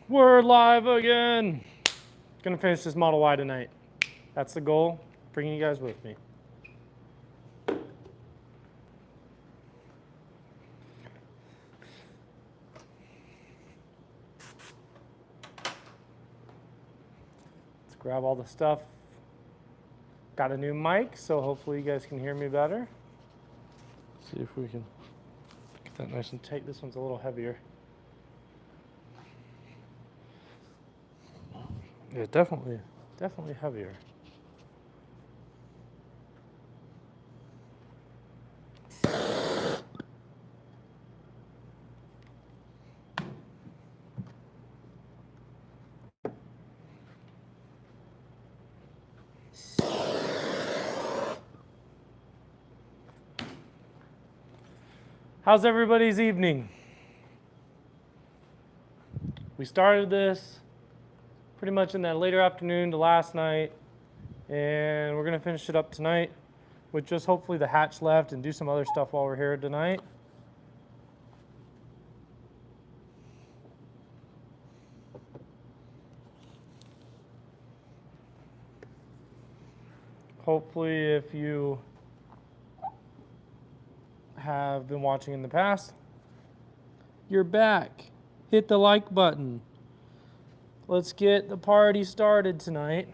We're live again. Gonna finish this Model Y tonight. That's the goal, bringing you guys with me. Let's grab all the stuff. Got a new mic, so hopefully you guys can hear me better. See if we can get that nice and tight. This one's a little heavier. Yeah, definitely heavier. How's everybody's evening? We started this pretty much in that later afternoon to last night, and we're gonna finish it up tonight with just hopefully the hatch left and do some other stuff while we're here tonight. Hopefully, if you have been watching in the past, you're back. Hit the like button. Let's get the party started tonight.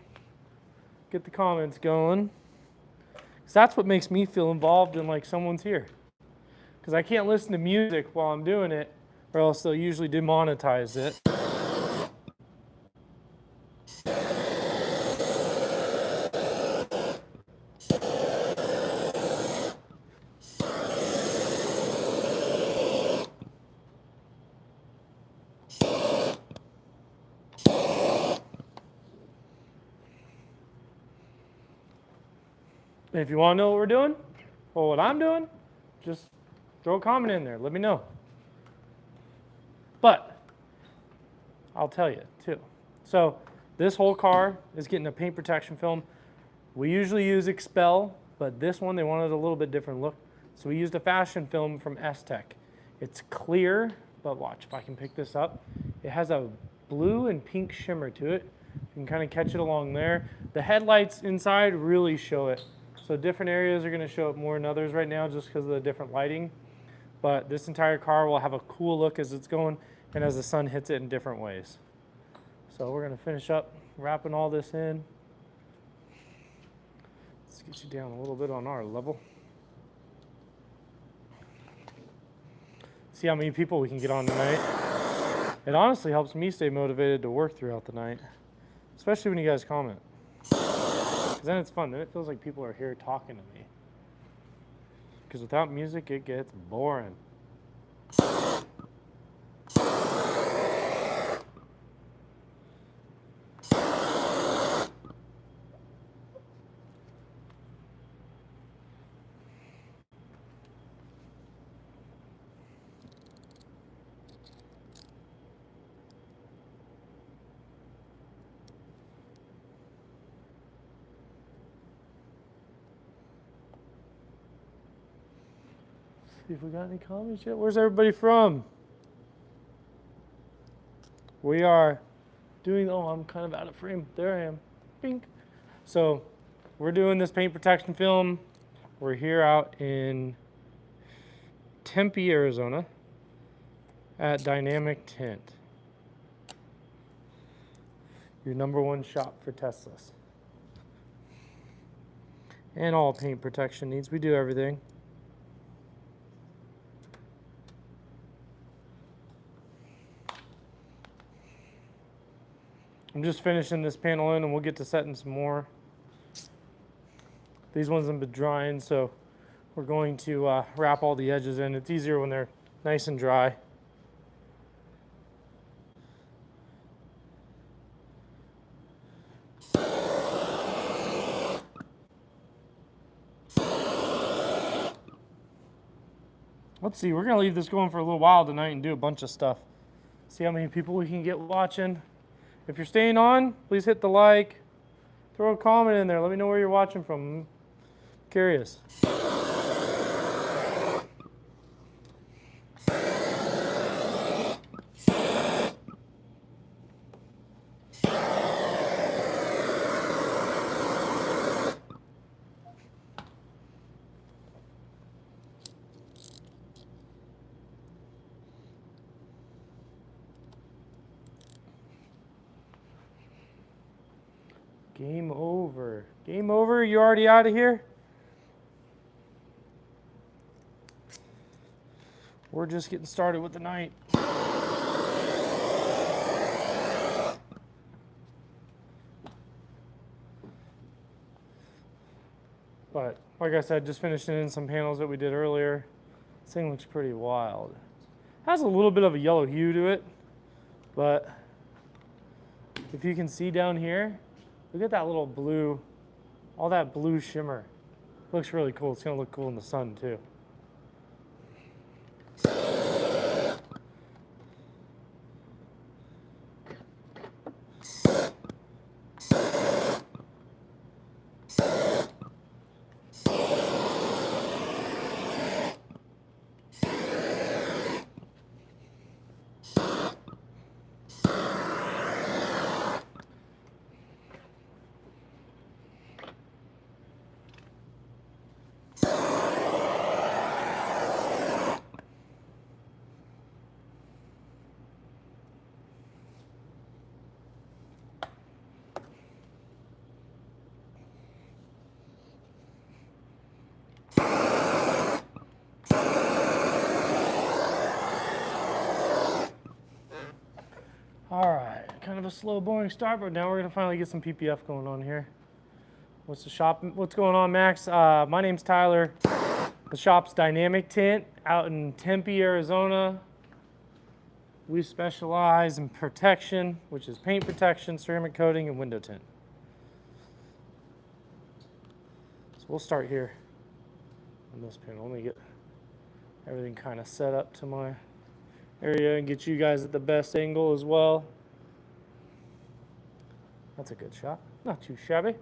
Get the comments going. Because that's what makes me feel involved in like someone's here. Because I can't listen to music while I'm doing it, or else they'll usually demonetize it. And if you want to know what we're doing, or what I'm doing, just throw a comment in there. Let me know. But I'll tell you too. So this whole car is getting a paint protection film. We usually use Expel, but this one they wanted a little bit different look. So we used a fashion film from S-Tech. It's clear, but watch if I can pick this up. It has a blue and pink shimmer to it. You can kind of catch it along there. The headlights inside really show it. So different areas are going to show it more than others right now just because of the different lighting. But this entire car will have a cool look as it's going and as the sun hits it in different ways. So we're going to finish up wrapping all this in. Let's get you down a little bit on our level. See how many people we can get on tonight. It honestly helps me stay motivated to work throughout the night, especially when you guys comment. Because then it's fun. Then it feels like people are here talking to me. Because without music, it gets boring. See if we got any comments yet. Where's everybody from? We are doing, oh, I'm kind of out of frame. There I am. Bink. So we're doing this paint protection film. We're here out in Tempe, Arizona at Dynamic Tint. Your #1 shop for Teslas. And all paint protection needs. We do everything. I'm just finishing this panel in and we'll get to setting some more. These ones have been drying, so we're going to wrap all the edges in. It's easier when they're nice and dry. Let's see, we're gonna leave this going for a little while tonight and do a bunch of stuff. See how many people we can get watching. If you're staying on, please hit the like. Throw a comment in there. Let me know where you're watching from. I'm curious. Game over. Game over? You already out of here? We're just getting started with the night. But like I said, just finishing in some panels that we did earlier. This thing looks pretty wild. Has a little bit of a yellow hue to it, but if you can see down here, look at that little blue, all that blue shimmer. Looks really cool. It's gonna look cool in the sun too. All right, kind of a slow, boring start, but now we're gonna finally get some PPF going on here. What's going on, Max? My name's Tyler. The shop's Dynamic Tint out in Tempe, Arizona. We specialize in protection, which is paint protection, ceramic coating, and window tint. So we'll start here on this panel. Let me get everything kind of set up to my area and get you guys at the best angle as well. That's a good shot. Not too shabby.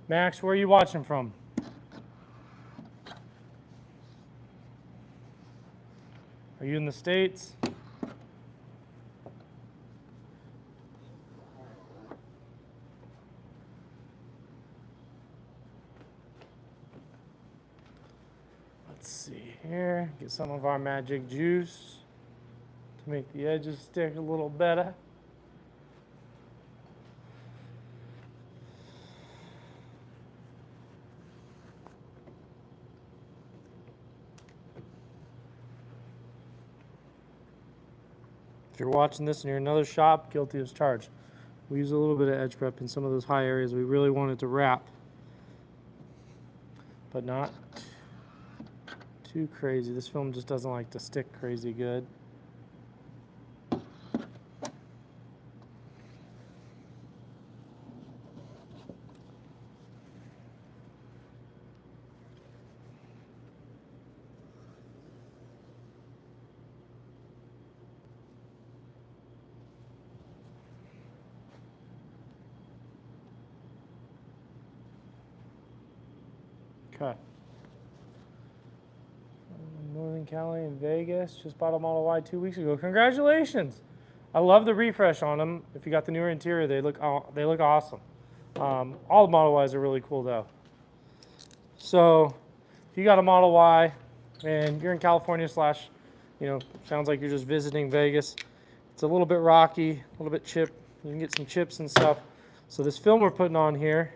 Max, where are you watching from? Are you in the States? Let's see here. Get some of our magic juice to make the edges stick a little better. If you're watching this and you're in another shop, guilty as charged. We use a little bit of edge prep in some of those high areas. We really want it to wrap, but not too crazy. This film just doesn't like to stick crazy good. Okay. Northern Cali and Vegas. Just bought a Model Y 2 weeks ago. Congratulations! I love the refresh on them. If you got the newer interior, they look awesome. All the Model Ys are really cool though. So if you got a Model Y and you're in California slash, sounds like you're just visiting Vegas. It's a little bit rocky, a little bit chipped. You can get some chips and stuff. So this film we're putting on here,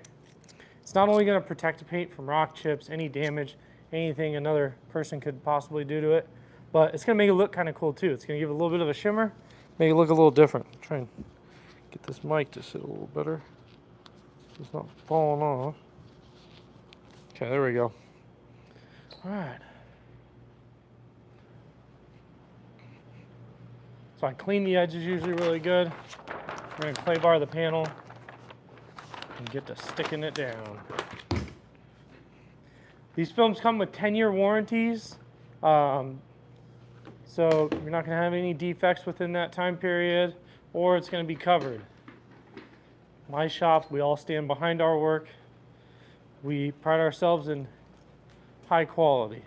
it's not only going to protect the paint from rock chips, any damage, anything another person could possibly do to it, but it's going to make it look kind of cool too. It's going to give it a little bit of a shimmer, make it look a little different. Try and get this mic to sit a little better. It's not falling off. Okay, there we go. All right. So I clean the edges usually really good. We're going to clay bar the panel and get to sticking it down. These films come with 10-year warranties, so you're not going to have any defects within that time period, or it's going to be covered. My shop, we all stand behind our work. We pride ourselves in high quality.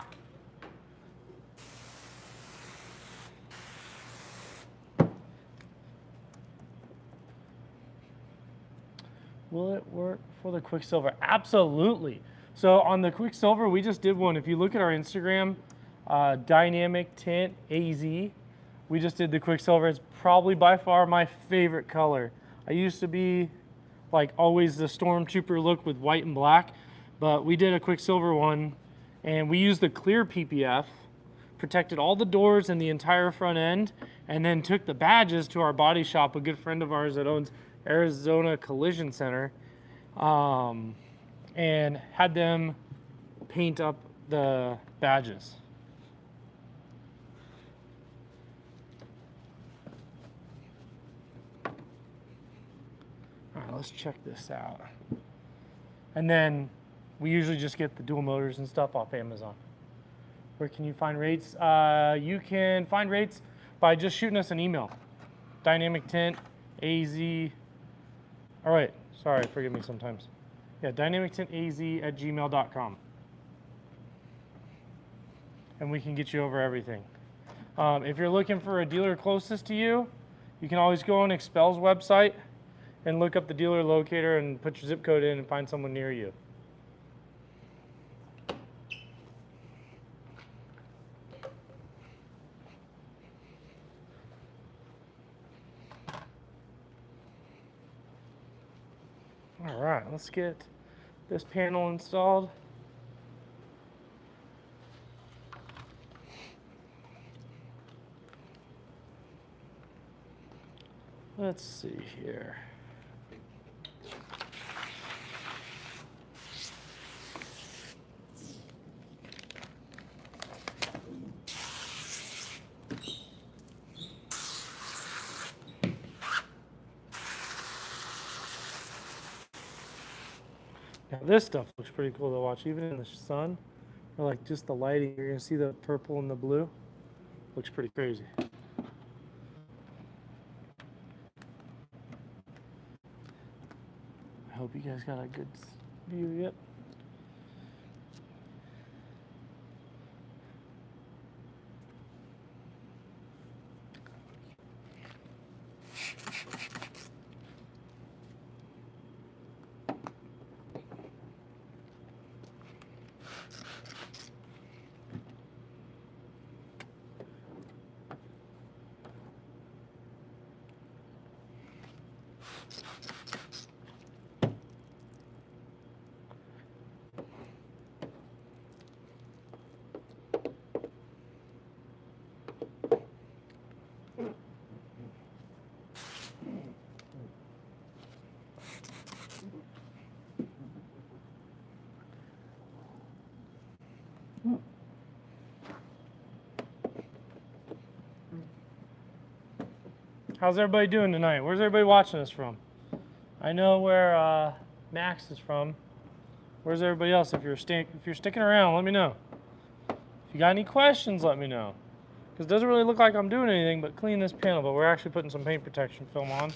Will it work for the Quicksilver? Absolutely. So on the Quicksilver, we just did one. If you look at our Instagram, Dynamic Tint AZ, we just did the Quicksilver. It's probably by far my favorite color. I used to be like always the Stormtrooper look with white and black, but we did a Quicksilver one, and we used the clear PPF, protected all the doors and the entire front end, and then took the badges to our body shop, a good friend of ours that owns Arizona Collision Center, and had them paint up the badges. All right, let's check this out. And then we usually just get the dual motors and stuff off Amazon. Where can you find rates? You can find rates by just shooting us an email. Dynamic Tint, AZ. All right, sorry, forgive me sometimes. Yeah, dynamictintaz@gmail.com. And we can get you over everything. If you're looking for a dealer closest to you, you can always go on Expel's website and look up the dealer locator and put your zip code in and find someone near you. All right, let's get this panel installed. Let's see here. Now this stuff looks pretty cool to watch, even in the sun, or like just the lighting. You're gonna see the purple and the blue. Looks pretty crazy. I hope you guys got a good view. Yep. How's everybody doing tonight? Where's everybody watching us from? I know where Max is from. Where's everybody else? If you're sticking around, let me know. If you got any questions, let me know. Because it doesn't really look like I'm doing anything but clean this panel, but we're actually putting some paint protection film on.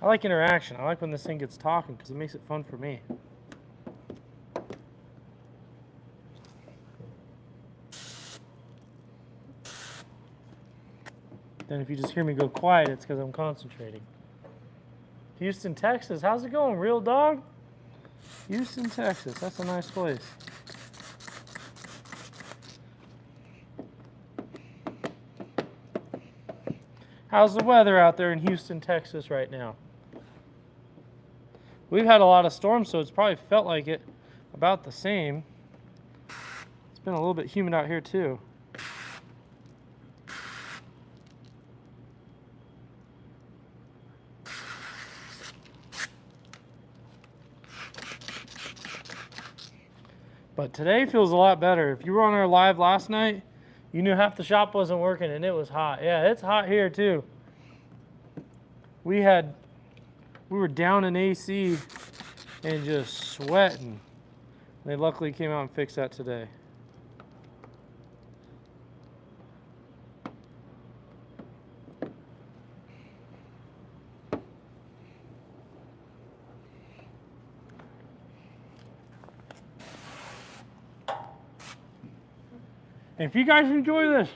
I like interaction. I like when this thing gets talking because it makes it fun for me. Then if you just hear me go quiet, it's because I'm concentrating. Houston, Texas. How's it going, real dog? Houston, Texas. That's a nice place. How's the weather out there in Houston, Texas right now? We've had a lot of storms, so it's probably felt like it about the same. It's been a little bit humid out here too. But today feels a lot better. If you were on our live last night, you knew half the shop wasn't working and it was hot. Yeah, it's hot here too. We were down in AC and just sweating. They luckily came out and fixed that today. And if you guys enjoy this,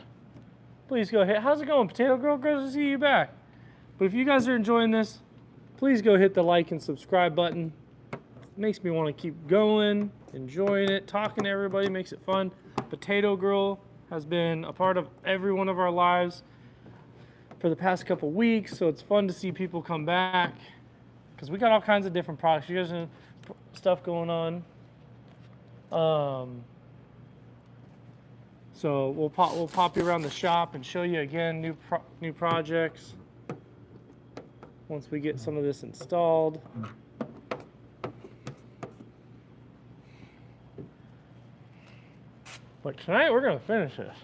please go ahead. How's it going, Potato Girl? Good to see you back. But if you guys are enjoying this, please go hit the like and subscribe button. It makes me want to keep going, enjoying it, talking to everybody makes it fun. Potato Girl has been a part of every one of our lives for the past couple weeks, so it's fun to see people come back because we got all kinds of different products. You guys have stuff going on. So we'll pop you around the shop and show you again new projects once we get some of this installed. But tonight we're gonna finish this.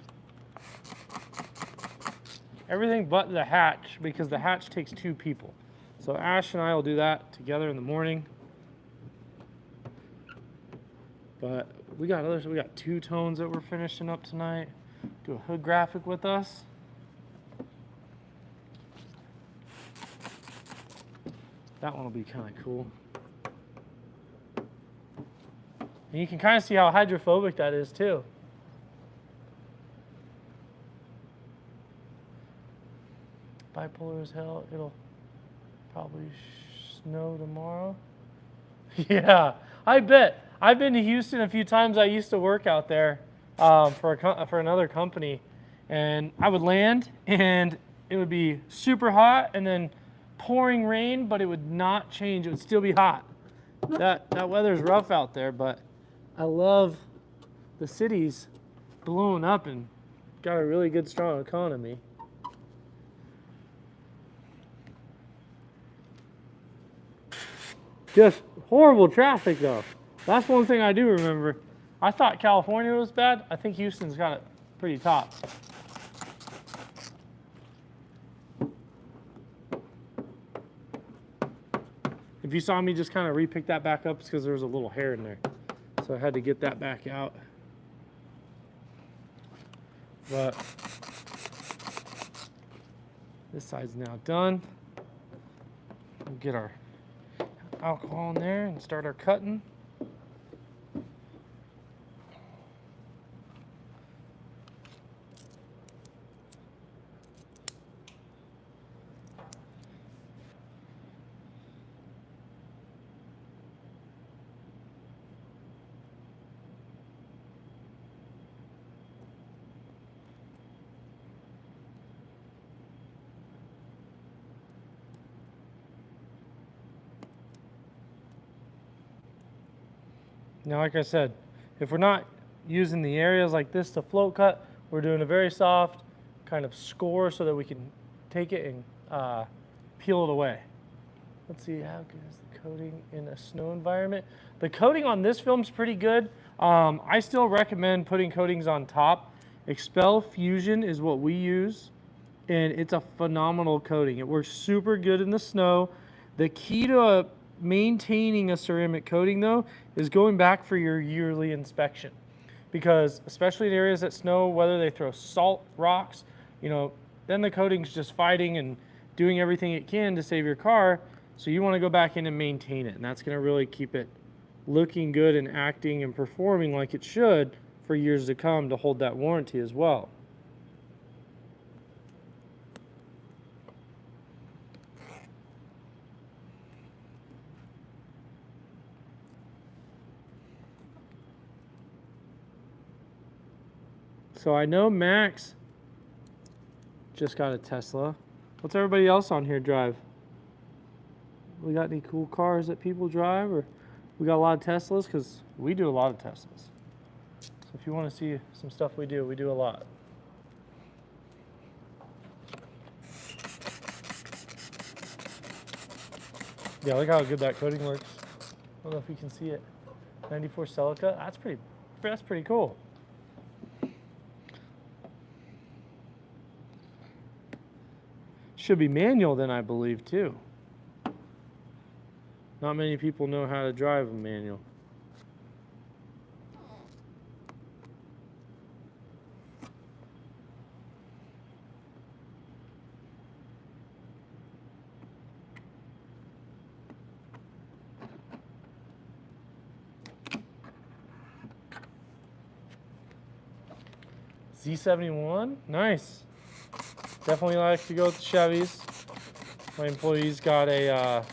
Everything but the hatch, because the hatch takes 2 people. So Ash and I will do that together in the morning. But we got others. We got 2 tones that we're finishing up tonight. Do a hood graphic with us. That one will be kind of cool. And you can kind of see how hydrophobic that is too. Bipolar as hell. It'll probably snow tomorrow. Yeah, I bet. I've been to Houston a few times. I used to work out there for another company, and I would land, and it would be super hot, and then pouring rain, but it would not change. It would still be hot. That weather's rough out there, but I love the city's blowing up and got a really good, strong economy. Just horrible traffic, though. That's one thing I do remember. I thought California was bad. I think Houston's got it pretty top. If you saw me just kind of re-pick that back up, it's because there was a little hair in there. So I had to get that back out. But this side's now done. We'll get our alcohol in there and start our cutting. Now, like I said, if we're not using the areas like this to float cut, we're doing a very soft kind of score so that we can take it and peel it away. Let's see, how good is the coating in a snow environment? The coating on this film is pretty good. I still recommend putting coatings on top. Expel Fusion is what we use, and it's a phenomenal coating. It works super good in the snow. The key to maintaining a ceramic coating, though, is going back for your yearly inspection, because especially in areas that snow, whether they throw salt, rocks, you know, then the coating's just fighting and doing everything it can to save your car. So you want to go back in and maintain it, and that's going to really keep it looking good and acting and performing like it should for years to come to hold that warranty as well. So I know Max just got a Tesla. What's everybody else on here drive? We got any cool cars that people drive, or we got a lot of Teslas? Because we do a lot of Teslas. So if you want to see some stuff we do a lot. Yeah, look how good that coating works. I don't know if you can see it. 94 Celica. That's pretty cool. Should be manual then, I believe, too. Not many people know how to drive a manual. Z71, nice. Definitely like to go with the Chevys. My employees got a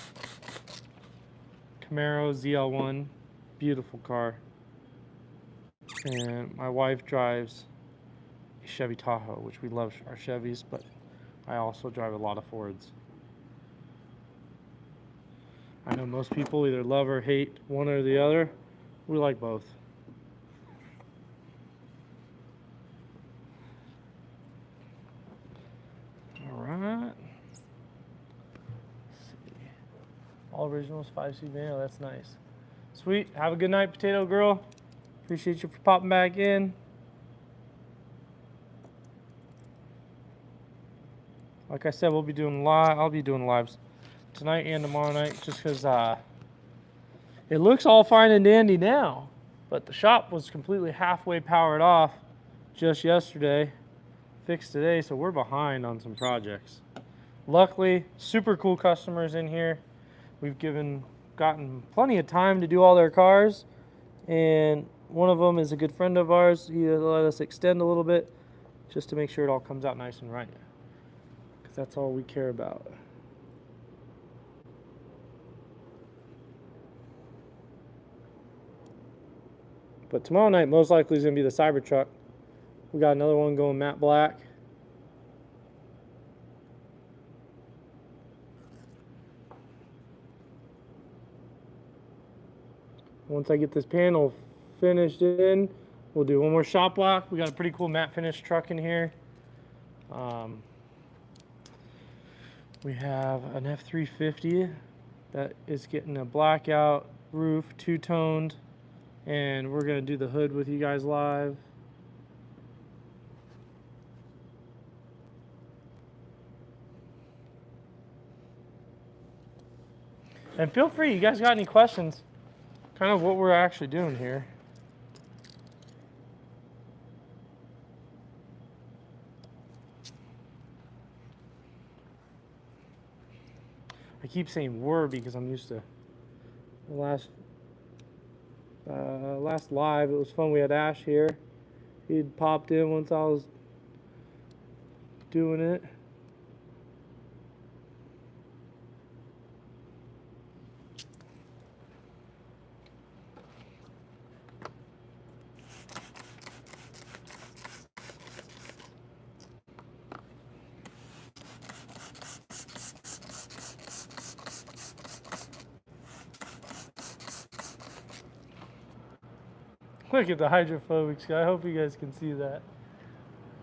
Camaro ZL1, beautiful car. And my wife drives a Chevy Tahoe, which we love our Chevys, but I also drive a lot of Fords. I know most people either love or hate one or the other. We like both. All right. All originals, 5-seat van. Oh, that's nice. Sweet. Have a good night, Potato Girl. Appreciate you for popping back in. Like I said, I'll be doing lives tonight and tomorrow night, just because it looks all fine and dandy now, but the shop was completely halfway powered off just yesterday, fixed today, so we're behind on some projects. Luckily, super cool customers in here. We've gotten plenty of time to do all their cars, and one of them is a good friend of ours. He let us extend a little bit just to make sure it all comes out nice and right, because that's all we care about. But tomorrow night most likely is going to be the Cybertruck. We got another one going matte black. Once I get this panel finished in, we'll do one more shop block. We got a pretty cool matte finish truck in here. We have an F350 that is getting a blackout roof, two-toned, and we're going to do the hood with you guys live. And feel free, you guys got any questions? Kind of what we're actually doing here. I keep saying "were" because I'm used to the last live. It was fun. We had Ash here. He'd popped in once I was doing it. Look at the hydrophobics guy. I hope you guys can see that.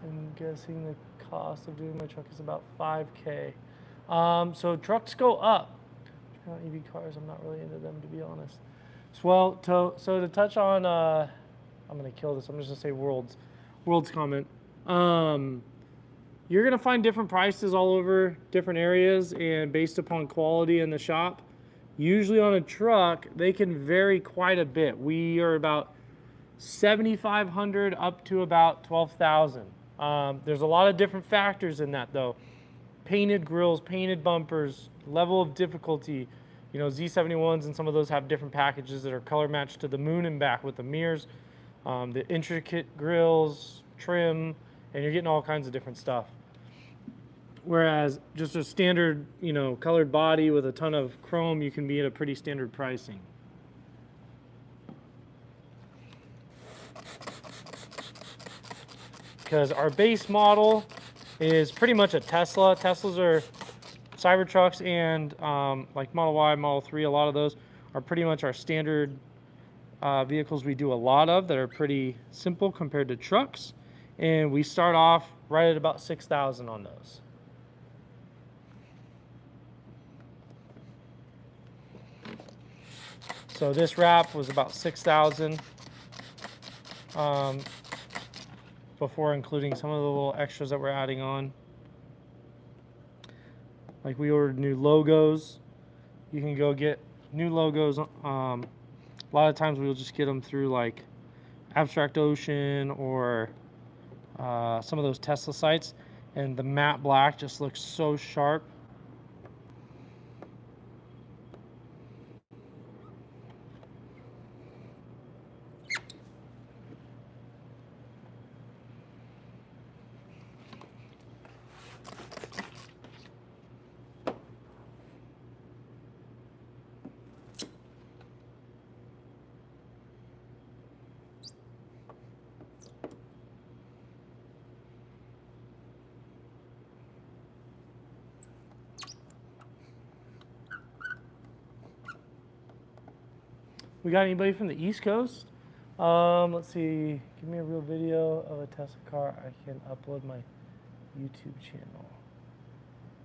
I'm guessing the cost of doing my truck is about $5K. So trucks go up. EV cars, I'm not really into them, to be honest. So to touch on, I'm gonna kill this. I'm just gonna say World's comment. You're gonna find different prices all over different areas, and based upon quality in the shop. Usually on a truck, they can vary quite a bit. We are about 7,500 up to about 12,000. There's a lot of different factors in that though. Painted grills, painted bumpers, level of difficulty. You know, Z71s and some of those have different packages that are color matched to the moon and back with the mirrors, the intricate grills, trim, and you're getting all kinds of different stuff. Whereas just a standard, you know, colored body with a ton of chrome, you can be at a pretty standard pricing. Because our base model is pretty much a Tesla. Teslas are Cybertrucks, and like Model Y, Model 3, a lot of those are pretty much our standard vehicles we do a lot of that are pretty simple compared to trucks. And we start off right at about 6,000 on those. So this wrap was about 6,000. Before including some of the little extras that we're adding on. Like we ordered new logos. You can go get new logos. A lot of times we'll just get them through like Abstract Ocean or some of those Tesla sites. And the matte black just looks so sharp. We got anybody from the East Coast? Let's see. Give me a real video of a Tesla car. I can upload my YouTube channel.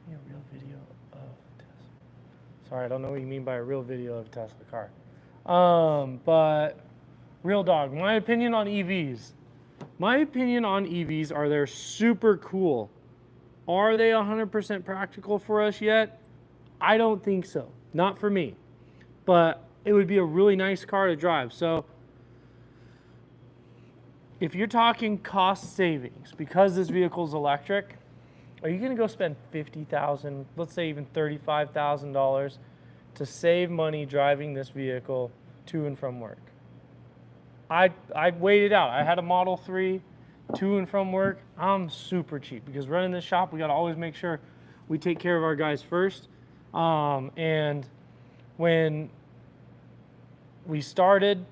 Give me a real video of Tesla. Sorry, I don't know what you mean by a real video of a Tesla car. But real dog, my opinion on EVs. My opinion on EVs are they're super cool. Are they 100% practical for us yet? I don't think so. Not for me. But it would be a really nice car to drive. So if you're talking cost savings, because this vehicle is electric, are you going to go spend $50,000, let's say even $35,000 to save money driving this vehicle to and from work? I weighed it out. I had a Model 3 to and from work. I'm super cheap because running this shop, we got to always make sure we take care of our guys first. And when we started,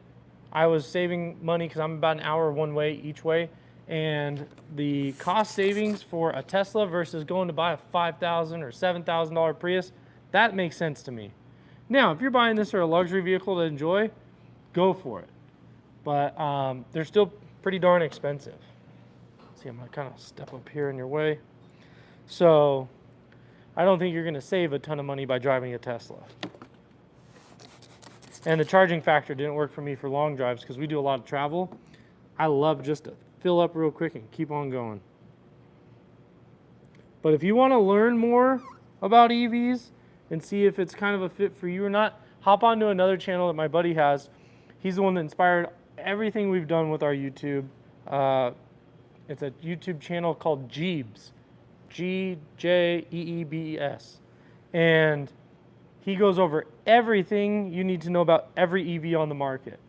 I was saving money because I'm about an hour one way each way. And the cost savings for a Tesla versus going to buy a $5,000 or $7,000 Prius, that makes sense to me. Now, if you're buying this for a luxury vehicle to enjoy, go for it. But they're still pretty darn expensive. See, I'm gonna kind of step up here in your way. So I don't think you're gonna save a ton of money by driving a Tesla. And the charging factor didn't work for me for long drives because we do a lot of travel. I love just to fill up real quick and keep on going. But if you want to learn more about EVs and see if it's kind of a fit for you or not, hop onto another channel that my buddy has. He's the one that inspired everything we've done with our YouTube. It's a YouTube channel called Jeebs, Gjeebs, and he goes over everything you need to know about every EV on the market.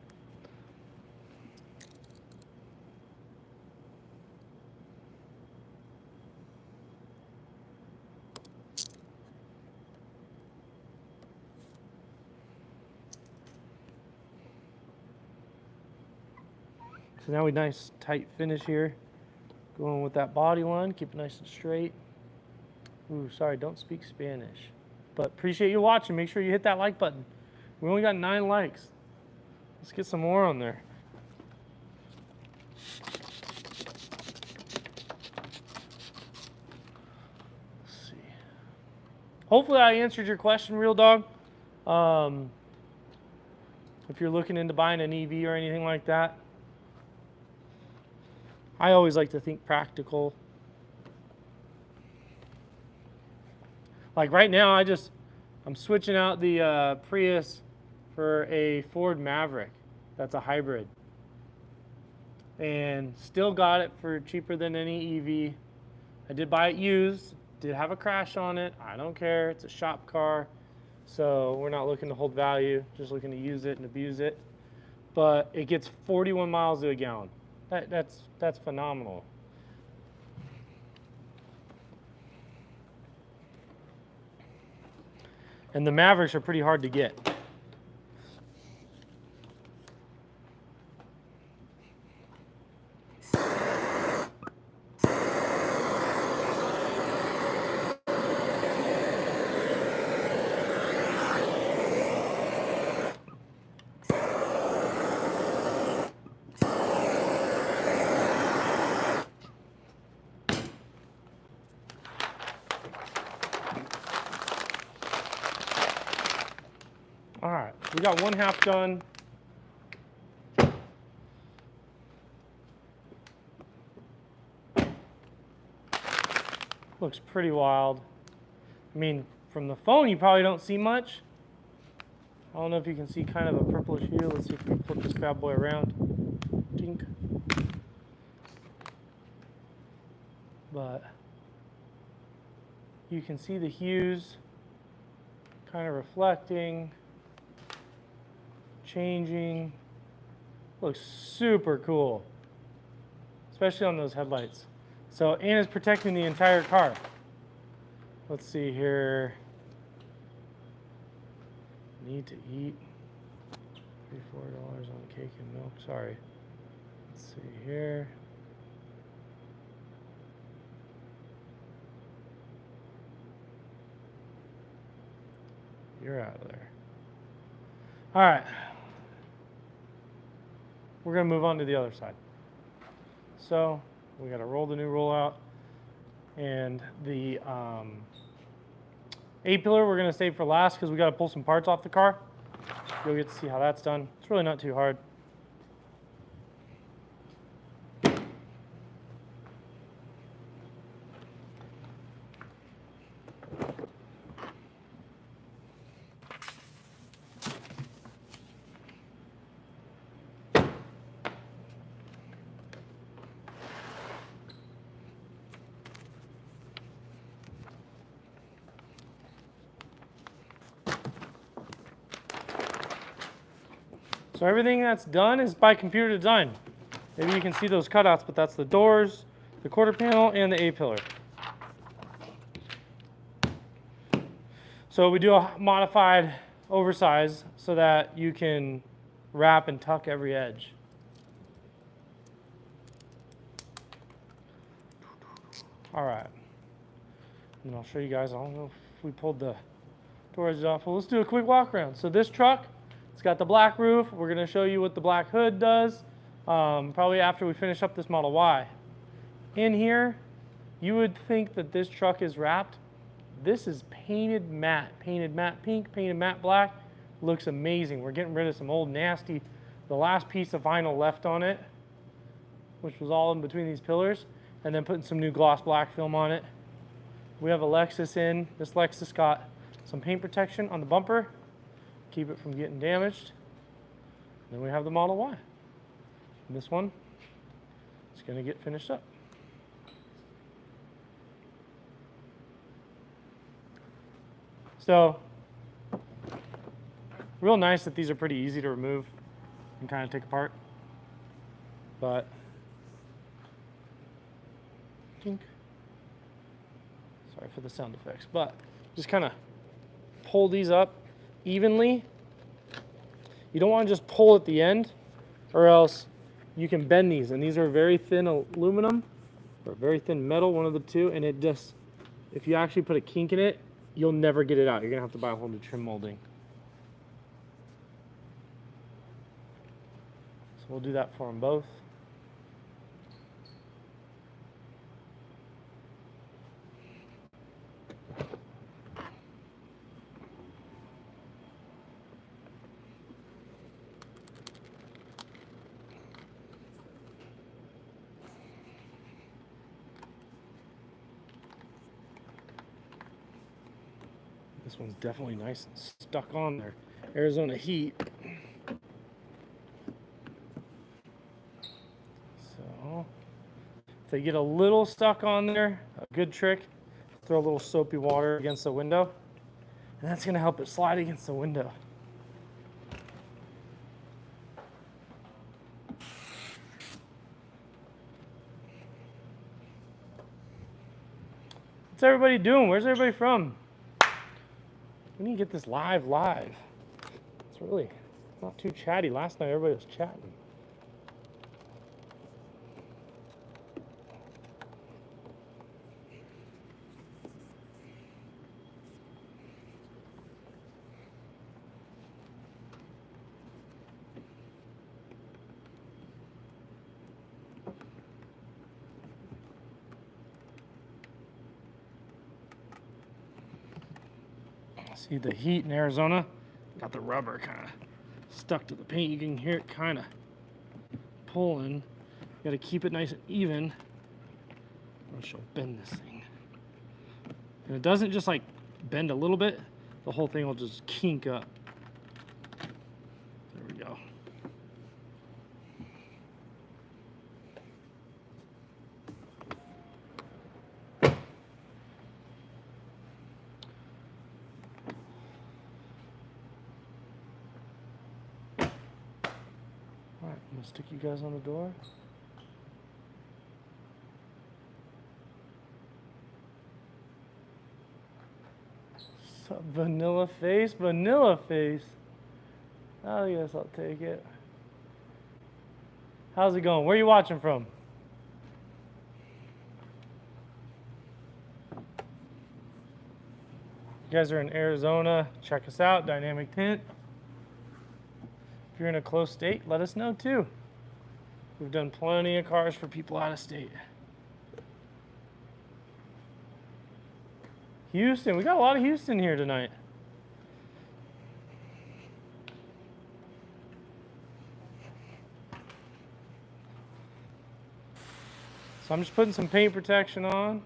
So now we nice tight finish here. Going with that body line, keep it nice and straight. Ooh, sorry, don't speak Spanish. But appreciate you watching. Make sure you hit that like button. We only got 9 likes. Let's get some more on there. Let's see. Hopefully I answered your question, Real Dog. If you're looking into buying an EV or anything like that, I always like to think practical. Like right now, I'm switching out the Prius for a Ford Maverick. That's a hybrid. And still got it for cheaper than any EV. I did buy it used, did have a crash on it. I don't care, it's a shop car. So we're not looking to hold value, just looking to use it and abuse it. But it gets 41 miles to a gallon. That's phenomenal. And the Mavericks are pretty hard to get. All right, we got 1/2 done. Looks pretty wild. I mean, from the phone, you probably don't see much. I don't know if you can see kind of a purplish hue. Let's see if we can flip this bad boy around. Dink. But you can see the hues kind of reflecting, changing. Looks super cool, especially on those headlights. So, and it's protecting the entire car. Let's see here. Need to eat. $3-4 on cake and milk. Sorry. Let's see here. You're out of there. All right. we're going to move on to the other side. So we got to roll the new roll out, and the A-pillar we're going to save for last because we got to pull some parts off the car. You'll get to see how that's done. It's really not too hard. So everything that's done is by computer design. Maybe you can see those cutouts, but that's the doors, the quarter panel, and the A-pillar. So we do a modified oversize so that you can wrap and tuck every edge. All right. And I'll show you guys, I don't know if we pulled the door edges off. Well, let's do a quick walk around. So this truck, it's got the black roof. We're going to show you what the black hood does, probably after we finish up this Model Y. In here, you would think that this truck is wrapped. This is painted matte pink, painted matte black. Looks amazing. We're getting rid of some old nasty, the last piece of vinyl left on it, which was all in between these pillars, and then putting some new gloss black film on it. We have a Lexus in. This Lexus got some paint protection on the bumper, keep it from getting damaged. Then we have the Model Y. And this one is going to get finished up. So, real nice that these are pretty easy to remove and kind of take apart. But, sorry for the sound effects, but just kind of pull these up evenly. You don't want to just pull at the end, or else you can bend these. And these are very thin aluminum or very thin metal, one of the two. And it just, if you actually put a kink in it, you'll never get it out. You're going to have to buy a whole new trim molding. So we'll do that for them both. This one's definitely nice and stuck on there. Arizona heat. So, if they get a little stuck on there, a good trick, throw a little soapy water against the window, and that's going to help it slide against the window. What's everybody doing? Where's everybody from? We need to get this live. It's really not too chatty. Last night everybody was chatting. See the heat in Arizona? Got the rubber kind of stuck to the paint. You can hear it kind of pulling. You got to keep it nice and even, or she'll bend this thing. And it doesn't just like bend a little bit, the whole thing will just kink up. There we go. Alright, I'm gonna stick you guys on the door. So, vanilla face. Oh yes, I'll take it. How's it going? Where are you watching from? You guys are in Arizona, check us out, Dynamic Tint. If you're in a close state, let us know too. We've done plenty of cars for people out of state. Houston, we got a lot of Houston here tonight. So I'm just putting some paint protection on.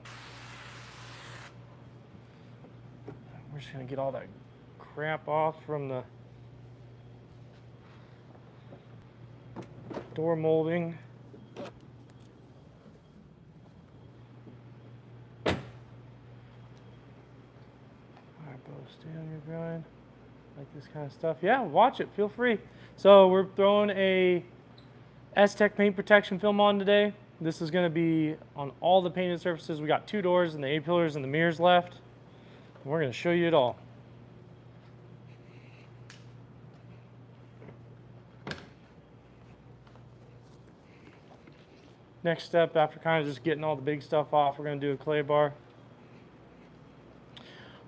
We're just gonna get all that crap off from the door molding. Stay on your grind, like this kind of stuff. Yeah, watch it, feel free. So we're throwing a S-Tech paint protection film on today. This is gonna be on all the painted surfaces. We got 2 doors and the A-pillars and the mirrors left. And we're gonna show you it all. Next step, after kind of just getting all the big stuff off, we're gonna do a clay bar.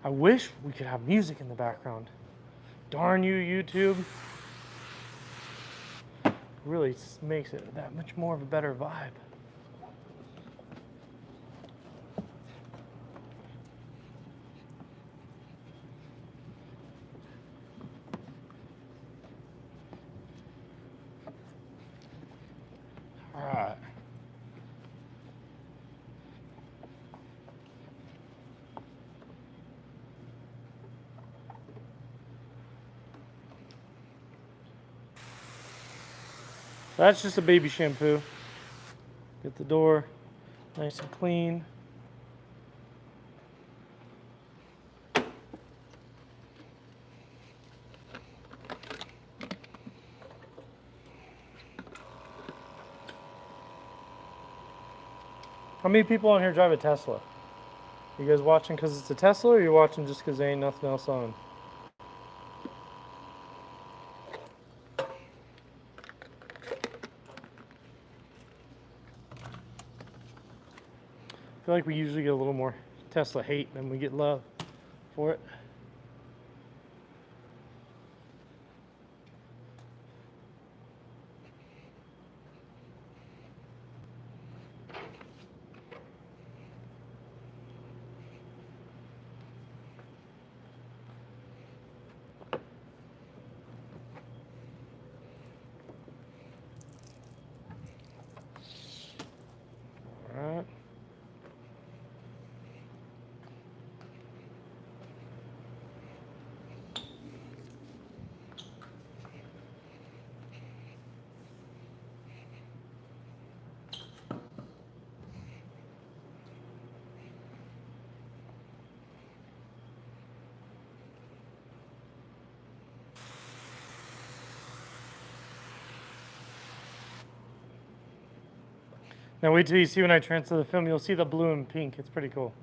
I wish we could have music in the background. Darn you, YouTube. Really makes it that much more of a better vibe. All right. That's just a baby shampoo. Get the door nice and clean. How many people on here drive a Tesla? You guys watching because it's a Tesla, or you're watching just because there ain't nothing else on? I feel like we usually get a little more Tesla hate than we get love for it. All right. Now wait till you see when I transfer the film, you'll see the blue and pink. It's pretty cool.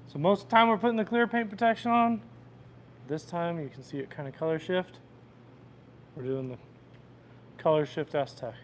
So most of the time we're putting the clear paint protection on. This time you can see it kind of color shift. We're doing the color shift S-Tech.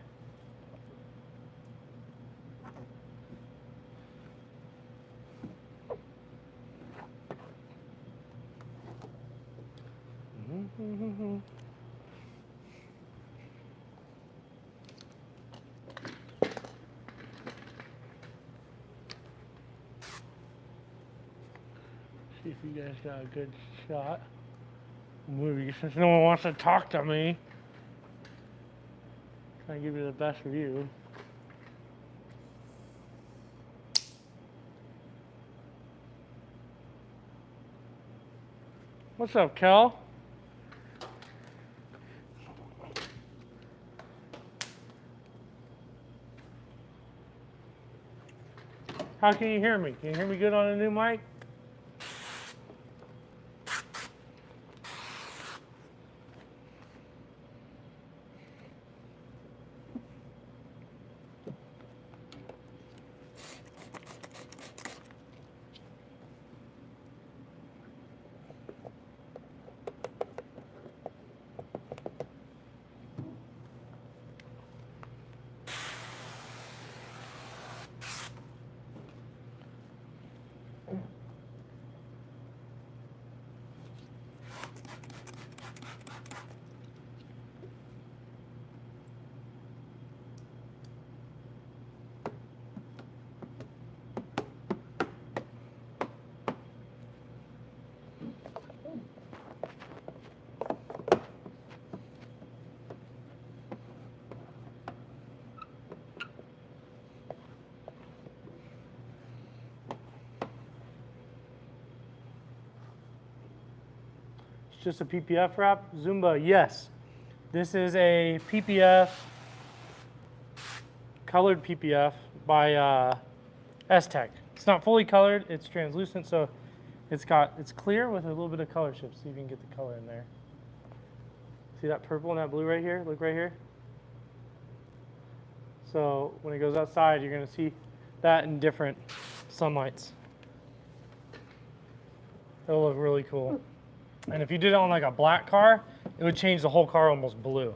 See if you guys got a good shot. Movie, since no one wants to talk to me. Try to give you the best view. What's up, Kel? How can you hear me? Can you hear me good on a new mic? Just a PPF wrap? Zumba, yes. This is a PPF, colored PPF by S-Tech. It's not fully colored, it's translucent, so it's clear with a little bit of color shift. See if you can get the color in there. See that purple and that blue right here? Look right here. So when it goes outside, you're gonna see that in different sunlights. It'll look really cool. And if you did it on like a black car, it would change the whole car almost blue.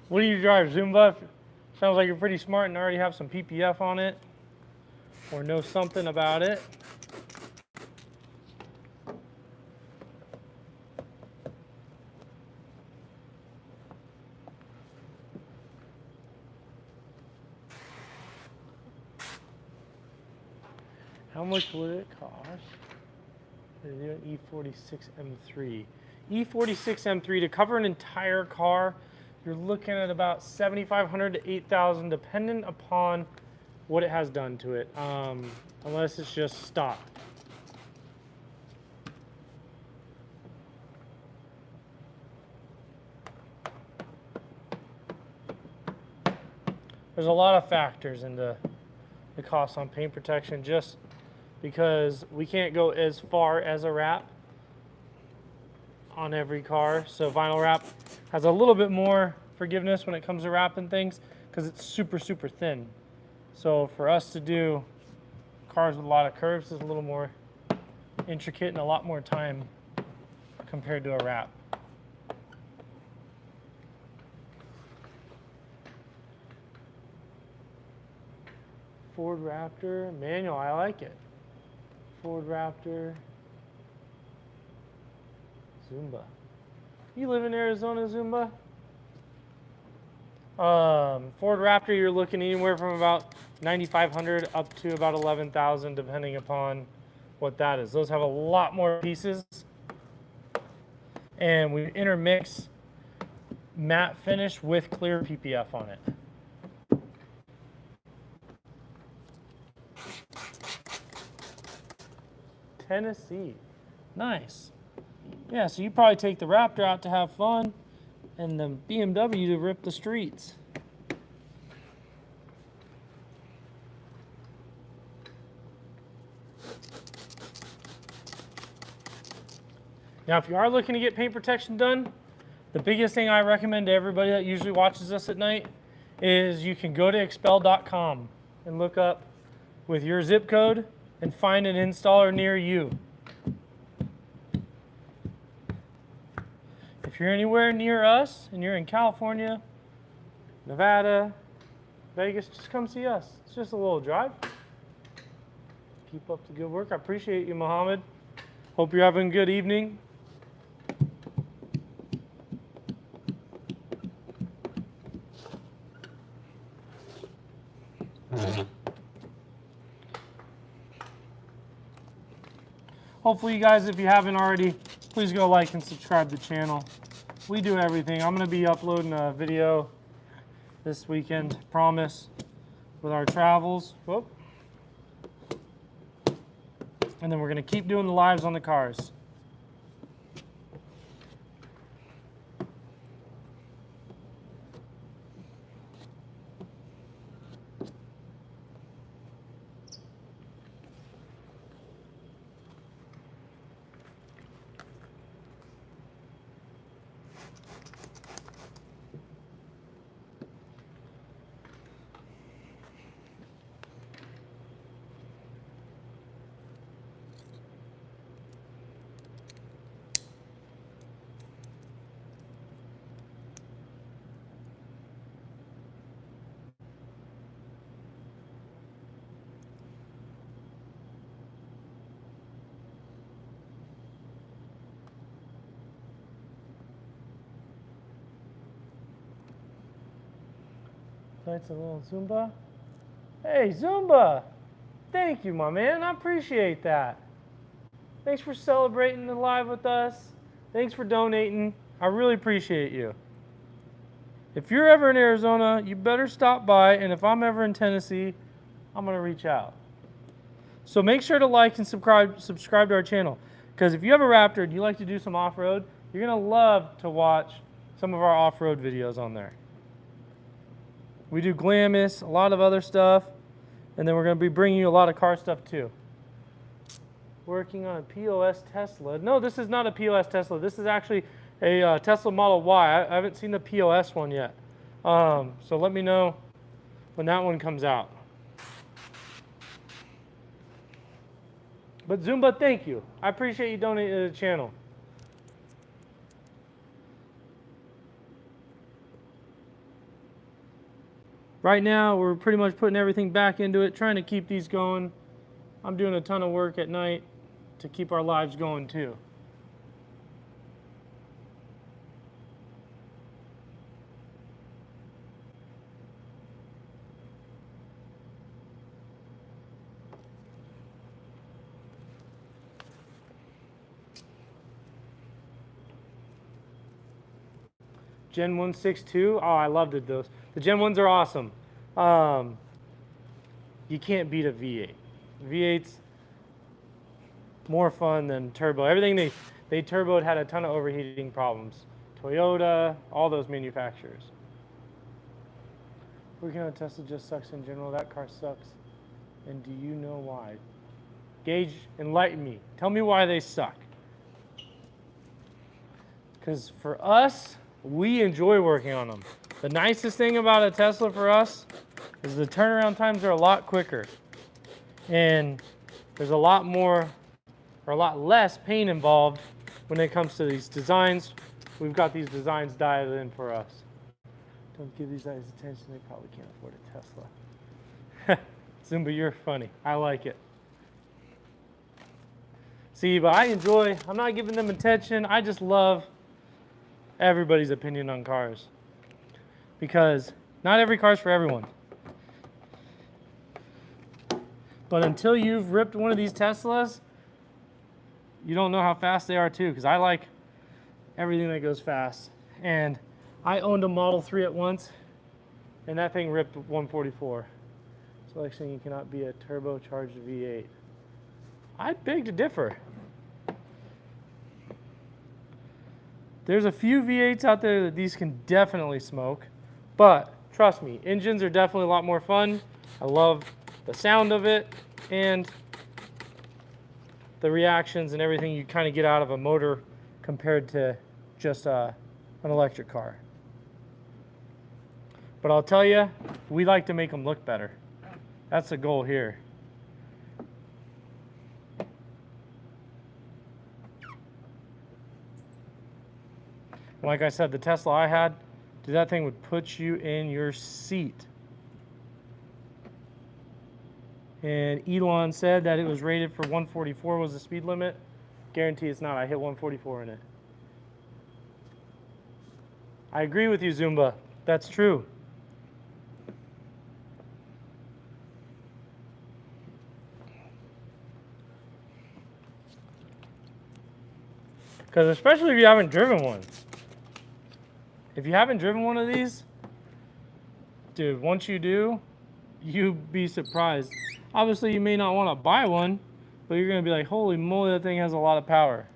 What do you drive, Zumba? Sounds like you're pretty smart and already have some PPF on it or know something about it. How much would it cost to do an E46 M3? E46 M3 to cover an entire car, you're looking at about $7,500 to $8,000, depending upon what it has done to it, unless it's just stock. There's a lot of factors into the cost on paint protection, just because we can't go as far as a wrap on every car. So vinyl wrap has a little bit more forgiveness when it comes to wrapping things because it's super, super thin. So for us to do cars with a lot of curves is a little more intricate and a lot more time compared to a wrap. Ford Raptor, manual, I like it. Ford Raptor, Zumba. You live in Arizona, Zumba? Ford Raptor, you're looking anywhere from about $9,500 up to about $11,000, depending upon what that is. Those have a lot more pieces, and we intermix matte finish with clear PPF on it. Tennessee, nice. Yeah, so you probably take the Raptor out to have fun and the BMW to rip the streets. Now, if you are looking to get paint protection done, the biggest thing I recommend to everybody that usually watches us at night is you can go to expel.com and look up with your zip code and find an installer near you. If you're anywhere near us and you're in California, Nevada, Vegas, just come see us. It's just a little drive. Keep up the good work. I appreciate you, Mohammed. Hope you're having a good evening. Hopefully you guys, if you haven't already, please go like and subscribe to the channel. We do everything. I'm going to be uploading a video this weekend, promise, with our travels. Whoop. And then we're going to keep doing the lives on the cars. That's a little Zumba. Hey, Zumba! Thank you, my man. I appreciate that. Thanks for celebrating the live with us. Thanks for donating. I really appreciate you. If you're ever in Arizona, you better stop by, and if I'm ever in Tennessee, I'm going to reach out. So make sure to like and subscribe to our channel, because if you have a Raptor and you like to do some off-road, you're going to love to watch some of our off-road videos on there. We do Glamis, a lot of other stuff, and then we're going to be bringing you a lot of car stuff too. Working on a POS Tesla. No, this is not a POS Tesla. This is actually a Tesla Model Y. I haven't seen the POS one yet. So let me know when that one comes out. But Zumba, thank you. I appreciate you donating to the channel. Right now, we're pretty much putting everything back into it, trying to keep these going. I'm doing a ton of work at night to keep our lives going too. Gen 162, oh, I loved it, those. The Gen 1s are awesome. You can't beat a V8. V8's more fun than turbo. Everything they turboed had a ton of overheating problems. Toyota, all those manufacturers. Working on a Tesla just sucks in general. That car sucks. And do you know why? Gage, enlighten me. Tell me why they suck. Because for us, we enjoy working on them. The nicest thing about a Tesla for us is the turnaround times are a lot quicker. And there's a lot more, or a lot less pain involved when it comes to these designs. We've got these designs dialed in for us. Don't give these guys attention, they probably can't afford a Tesla. Zumba, you're funny. I like it. See, but I enjoy, I'm not giving them attention. I just love everybody's opinion on cars, because not every car's for everyone. But until you've ripped one of these Teslas, you don't know how fast they are too, because I like everything that goes fast. And I owned a Model 3 at once, and that thing ripped 144. Selection, you cannot be a turbocharged V8. I beg to differ. There's a few V8s out there that these can definitely smoke, but trust me, engines are definitely a lot more fun. I love the sound of it and the reactions and everything you kind of get out of a motor compared to just an electric car. But I'll tell you, we like to make them look better. That's the goal here. Like I said, the Tesla I had, dude, that thing would put you in your seat. And Elon said that it was rated for 144 was the speed limit. Guarantee it's not. I hit 144 in it. I agree with you, Zumba. That's true. Because especially if you haven't driven one. If you haven't driven one of these, dude, once you do, you'd be surprised. Obviously, you may not want to buy one, but you're gonna be like, holy moly, that thing has a lot of power.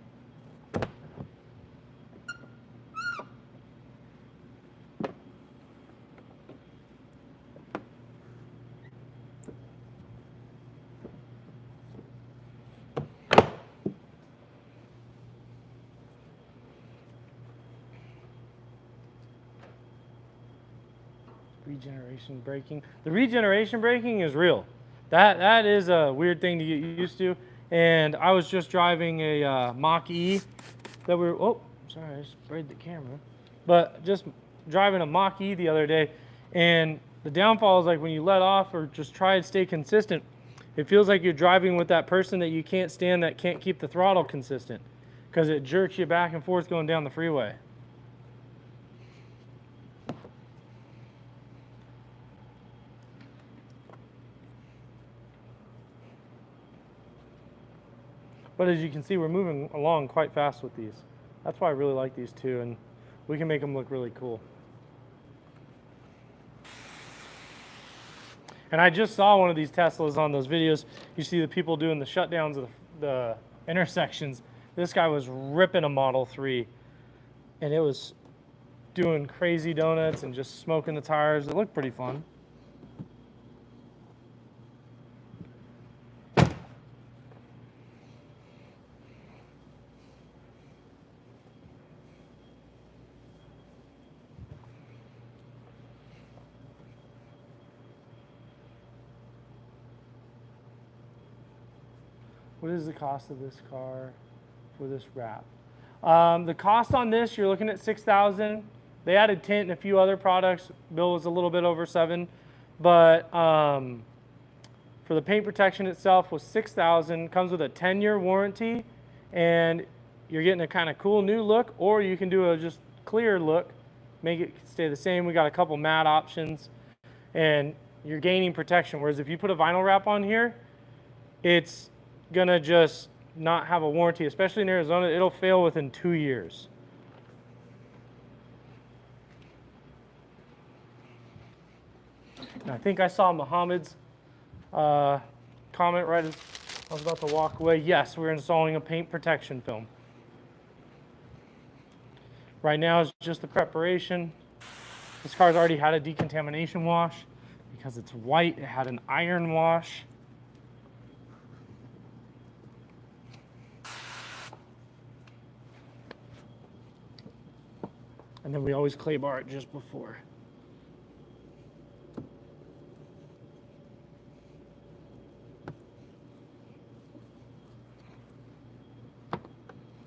Regeneration braking. The regeneration braking is real. That is a weird thing to get used to. And I was just driving a Mach-E that we were, oh, sorry, I sprayed the camera. But just driving a Mach-E the other day, and the downfall is like when you let off or just try and stay consistent, it feels like you're driving with that person that you can't stand that can't keep the throttle consistent because it jerks you back and forth going down the freeway. But as you can see, we're moving along quite fast with these. That's why I really like these two, and we can make them look really cool. And I just saw one of these Teslas on those videos. You see the people doing the shutdowns of the intersections. This guy was ripping a Model 3, and it was doing crazy donuts and just smoking the tires. It looked pretty fun. What is the cost of this car for this wrap? The cost on this, you're looking at $6,000. They added tint and a few other products. Bill was a little bit over $7,000, but for the paint protection itself was $6,000. Comes with a 10-year warranty, and you're getting a kind of cool new look, or you can do a just clear look, make it stay the same. We got a couple matte options, and you're gaining protection. Whereas if you put a vinyl wrap on here, it's gonna just not have a warranty, especially in Arizona. It'll fail within 2 years. And I think I saw Muhammad's comment right as I was about to walk away. Yes, we're installing a paint protection film. Right now it's just the preparation. This car's already had a decontamination wash because it's white. It had an iron wash. And then we always clay bar it just before.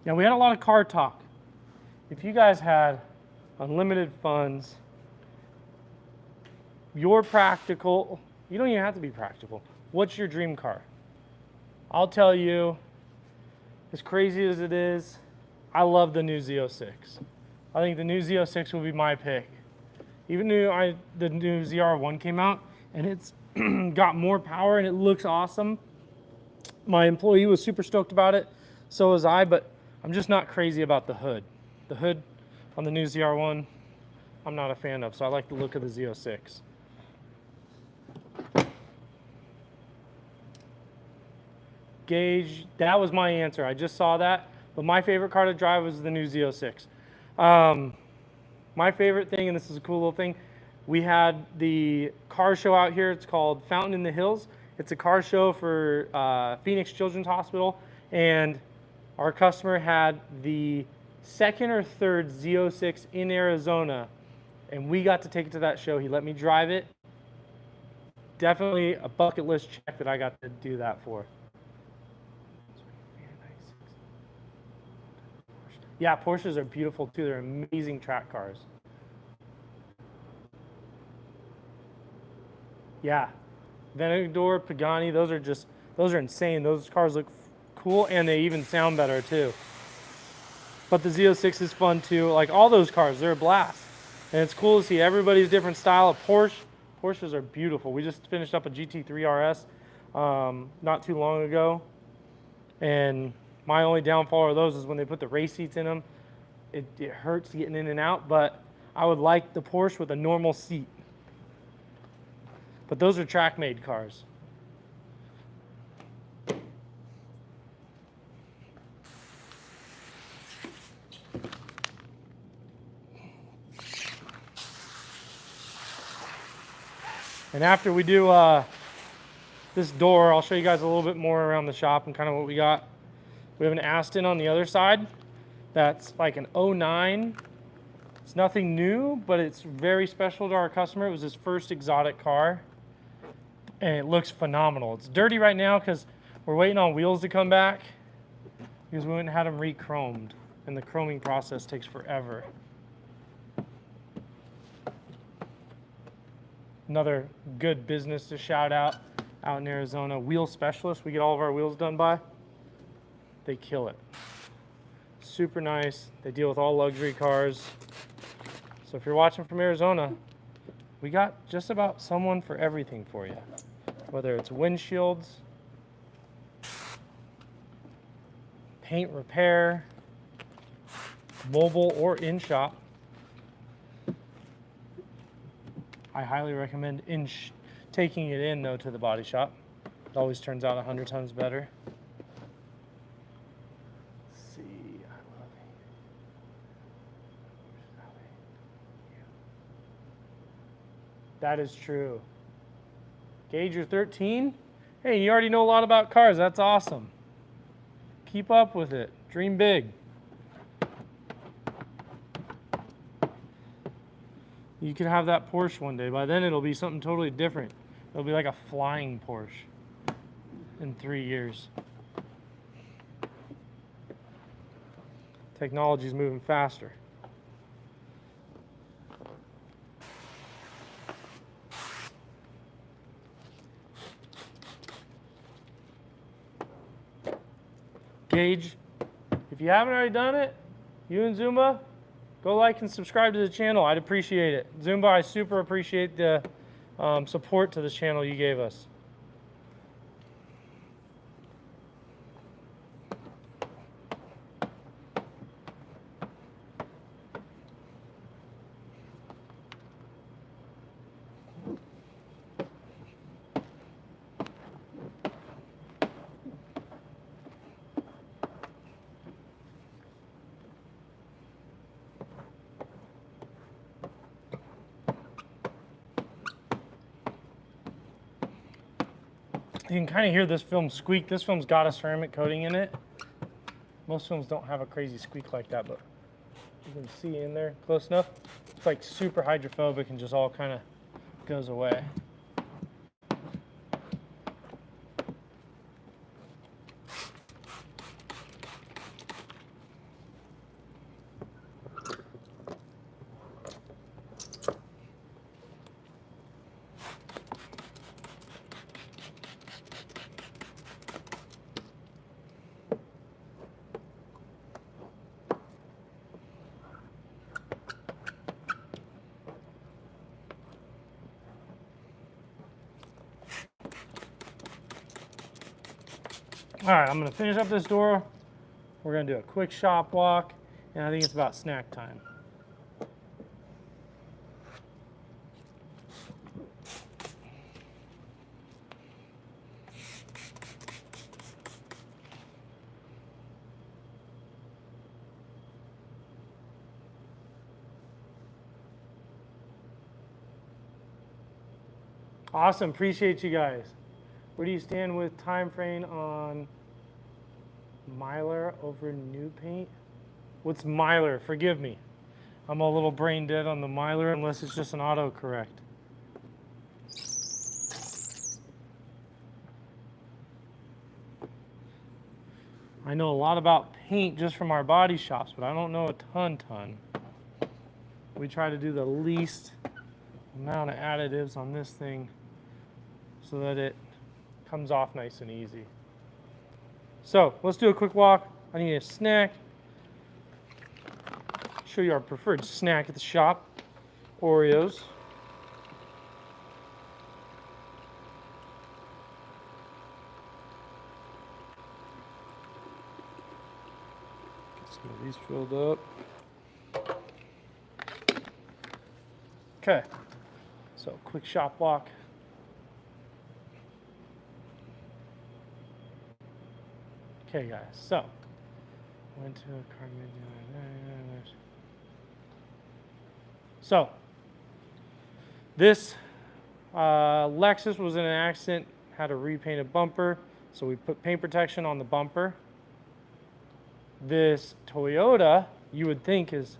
Now we had a lot of car talk. If you guys had unlimited funds, you're practical, you don't even have to be practical. What's your dream car? I'll tell you, as crazy as it is, I love the new Z06. I think the new Z06 will be my pick. Even though the new ZR1 came out and it's got more power and it looks awesome. My employee was super stoked about it, so was I, but I'm just not crazy about the hood. The hood on the new ZR1, I'm not a fan of, so I like the look of the Z06. Gauge, that was my answer. I just saw that, but my favorite car to drive was the new Z06. My favorite thing, and this is a cool little thing, we had the car show out here. It's called Fountain in the Hills. It's a car show for Phoenix Children's Hospital, and our customer had the second or third Z06 in Arizona, and we got to take it to that show. He let me drive it. Definitely a bucket list check that I got to do that for. Yeah, Porsches are beautiful too. They're amazing track cars. Yeah, Venador, Pagani, those are insane. Those cars look cool, and they even sound better too. But the Z06 is fun too. Like all those cars, they're a blast. And it's cool to see everybody's different style of Porsche. Porsches are beautiful. We just finished up a GT3 RS not too long ago. And my only downfall of those is when they put the race seats in them. It hurts getting in and out, but I would like the Porsche with a normal seat. But those are track-made cars. And after we do this door, I'll show you guys a little bit more around the shop and kind of what we got. We have an Aston on the other side that's like an '09. It's nothing new, but it's very special to our customer. It was his first exotic car, and it looks phenomenal. It's dirty right now because we're waiting on wheels to come back because we went and had them re-chromed, and the chroming process takes forever. Another good business to shout out in Arizona, Wheel Specialist. We get all of our wheels done by. They kill it. Super nice. They deal with all luxury cars. So if you're watching from Arizona, we got just about someone for everything for you. Whether it's windshields, paint repair, mobile or in shop. I highly recommend taking it in though to the body shop. It always turns out 100 times better. Let's see, I love it. That is true. Gage, you're 13? Hey, you already know a lot about cars. That's awesome. Keep up with it. Dream big. You could have that Porsche one day. By then, it'll be something totally different. It'll be like a flying Porsche in 3 years. Technology's moving faster. Gage, if you haven't already done it, you and Zumba, go like and subscribe to the channel. I'd appreciate it. Zumba, I super appreciate the support to this channel you gave us. You can kind of hear this film squeak. This film's got a ceramic coating in it. Most films don't have a crazy squeak like that, but you can see in there close enough. It's like super hydrophobic and just all kind of goes away. All right, I'm gonna finish up this door. We're gonna do a quick shop walk, and I think it's about snack time. Awesome, appreciate you guys. Where do you stand with time frame on Mylar over new paint? What's Mylar? Forgive me. I'm a little brain dead on the Mylar unless it's just an autocorrect. I know a lot about paint just from our body shops, but I don't know a ton. We try to do the least amount of additives on this thing so that it comes off nice and easy. So let's do a quick walk. I need a snack. Show you our preferred snack at the shop, Oreos. Get some of these filled up. Okay, so quick shop walk. Okay guys, so went to a car. So this Lexus was in an accident, had a repainted bumper, so we put paint protection on the bumper. This Toyota, you would think is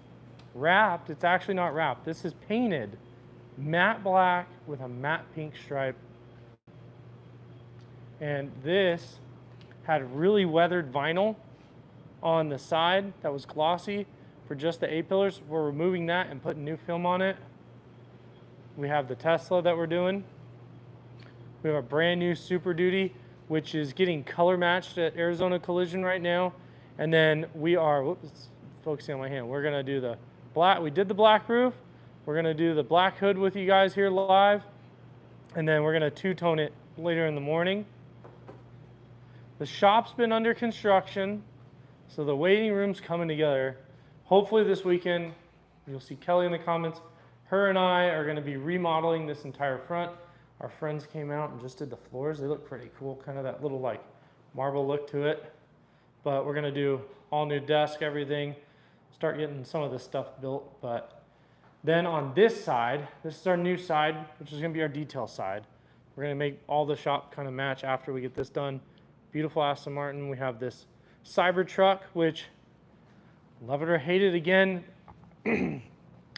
wrapped. It's actually not wrapped. This is painted matte black with a matte pink stripe. And this had really weathered vinyl on the side that was glossy for just the A-pillars. We're removing that and putting new film on it. We have the Tesla that we're doing. We have a brand new Super Duty, which is getting color matched at Arizona Collision right now. And then we are, whoops, focusing on my hand. We're gonna do the black, we did the black roof. We're gonna do the black hood with you guys here live. And then we're gonna two-tone it later in the morning. The shop's been under construction, so the waiting room's coming together. Hopefully this weekend, you'll see Kelly in the comments. Her and I are gonna be remodeling this entire front. Our friends came out and just did the floors. They look pretty cool, kind of that little like marble look to it. But we're gonna do all new desk, everything, start getting some of this stuff built. But then on this side, this is our new side, which is gonna be our detail side. We're gonna make all the shop kind of match after we get this done. Beautiful Aston Martin. We have this Cybertruck, which love it or hate it again.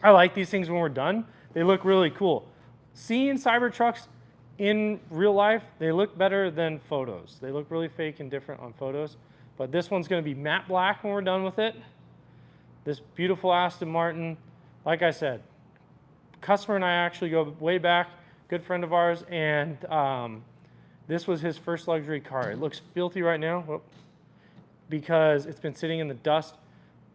I like these things when we're done. They look really cool. Seeing Cybertrucks in real life, they look better than photos. They look really fake and different on photos. But this one's gonna be matte black when we're done with it. This beautiful Aston Martin, like I said, customer and I actually go way back, good friend of ours, and this was his first luxury car. It looks filthy right now because it's been sitting in the dust.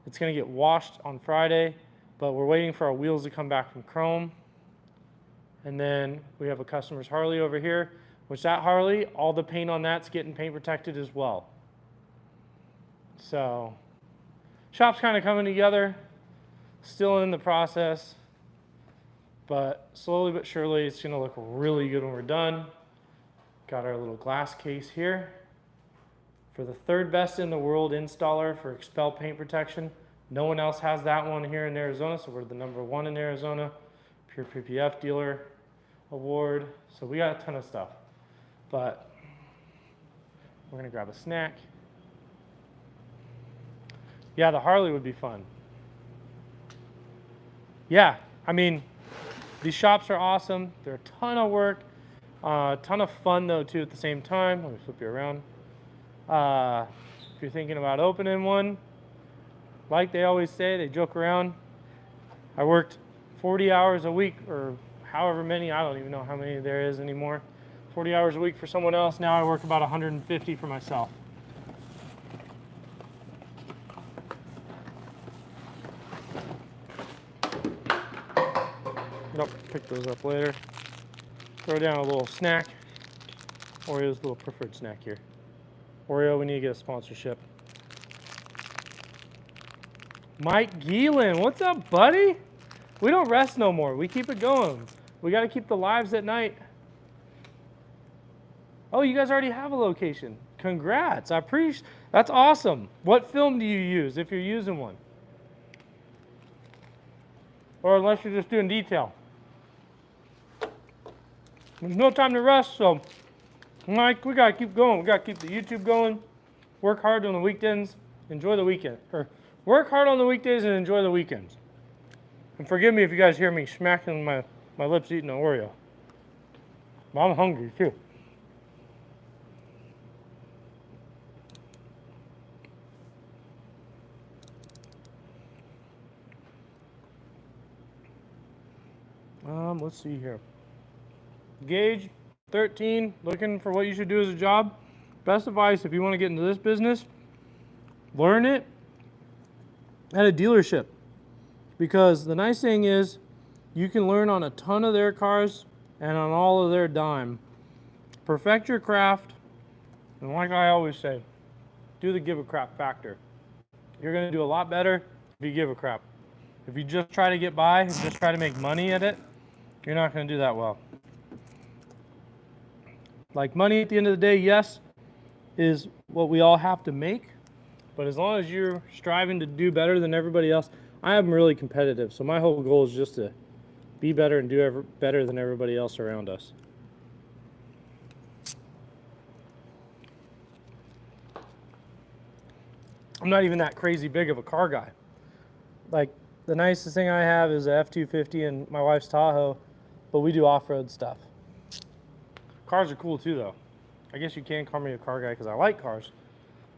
It's gonna get washed on Friday, but we're waiting for our wheels to come back from chrome. And then we have a customer's Harley over here, which that Harley, all the paint on that's getting paint protected as well. So, shop's kind of coming together, still in the process, but slowly but surely it's gonna look really good when we're done. Got our little glass case here for the third best in the world installer for XPEL paint protection. No one else has that one here in Arizona, so we're the #1 in Arizona. Pure PPF dealer award. So we got a ton of stuff, but we're gonna grab a snack. Yeah, the Harley would be fun. Yeah, I mean, these shops are awesome. They're a ton of work, a ton of fun though too at the same time. Let me flip you around. If you're thinking about opening one, like they always say, they joke around. I worked 40 hours a week or however many, I don't even know how many there is anymore. 40 hours a week for someone else. Now I work about 150 for myself. Nope, pick those up later. Throw down a little snack. Oreo's a little preferred snack here. Oreo, we need to get a sponsorship. Mike Geelan, what's up, buddy? We don't rest no more. We keep it going. We got to keep the lives at night. Oh, you guys already have a location. Congrats. I appreciate. That's awesome. What film do you use if you're using one? Or unless you're just doing detail. There's no time to rest, so Mike, we got to keep going. We got to keep the YouTube going. Work hard on the weekends. Enjoy the weekend. Or work hard on the weekdays and enjoy the weekends. And forgive me if you guys hear me smacking my lips eating an Oreo. But I'm hungry too. Let's see here. Gage, 13, looking for what you should do as a job. Best advice if you want to get into this business, learn it at a dealership. Because the nice thing is you can learn on a ton of their cars and on all of their dime. Perfect your craft, and like I always say, do the give a crap factor. You're going to do a lot better if you give a crap. If you just try to get by and just try to make money at it, you're not going to do that well. Like money at the end of the day, yes, is what we all have to make. But as long as you're striving to do better than everybody else, I am really competitive. So my whole goal is just to be better and do better than everybody else around us. I'm not even that crazy big of a car guy. Like, the nicest thing I have is a F-250 and my wife's Tahoe, but we do off-road stuff. Cars are cool too, though. I guess you can call me a car guy because I like cars,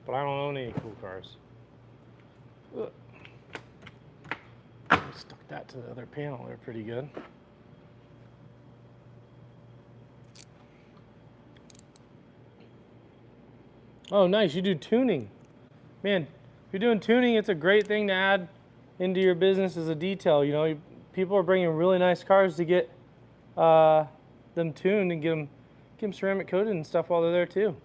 but I don't own any cool cars. Ugh. Stuck that to the other panel there pretty good. Oh, nice, you do tuning. Man, if you're doing tuning, it's a great thing to add into your business as a detail. You know, people are bringing really nice cars to get them tuned and get them ceramic coated and stuff while they're there too.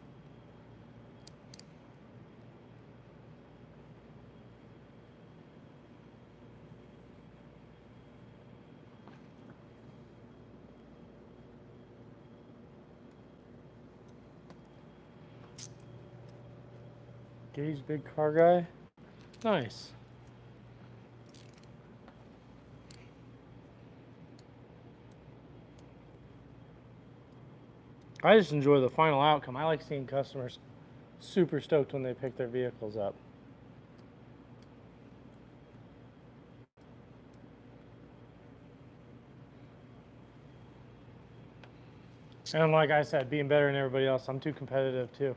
Gage, big car guy. Nice. I just enjoy the final outcome. I like seeing customers super stoked when they pick their vehicles up. And like I said, being better than everybody else, I'm too competitive too.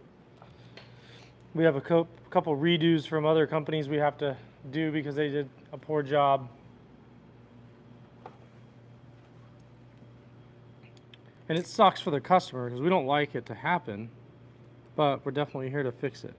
We have a couple redos from other companies we have to do because they did a poor job. And it sucks for the customer because we don't like it to happen, but we're definitely here to fix it.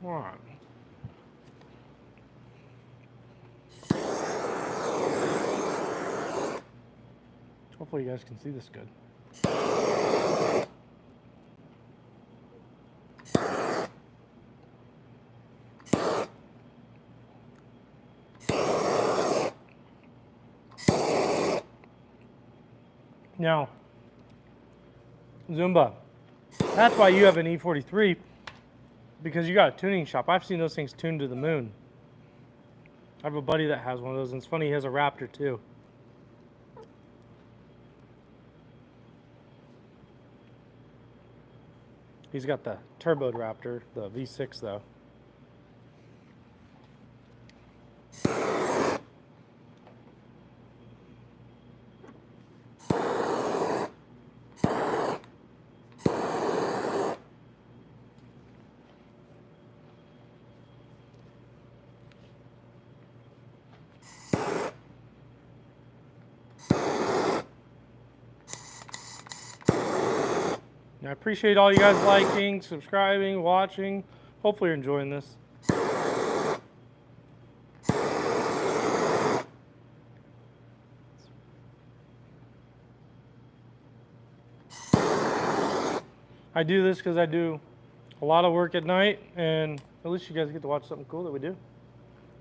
All right. Hopefully you guys can see this good. Now, Zumba, that's why you have an E43, because you got a tuning shop. I've seen those things tuned to the moon. I have a buddy that has one of those, and it's funny, he has a Raptor too. He's got the turboed Raptor, the V6 though. I appreciate all you guys liking, subscribing, watching. Hopefully you're enjoying this. I do this because I do a lot of work at night, and at least you guys get to watch something cool that we do.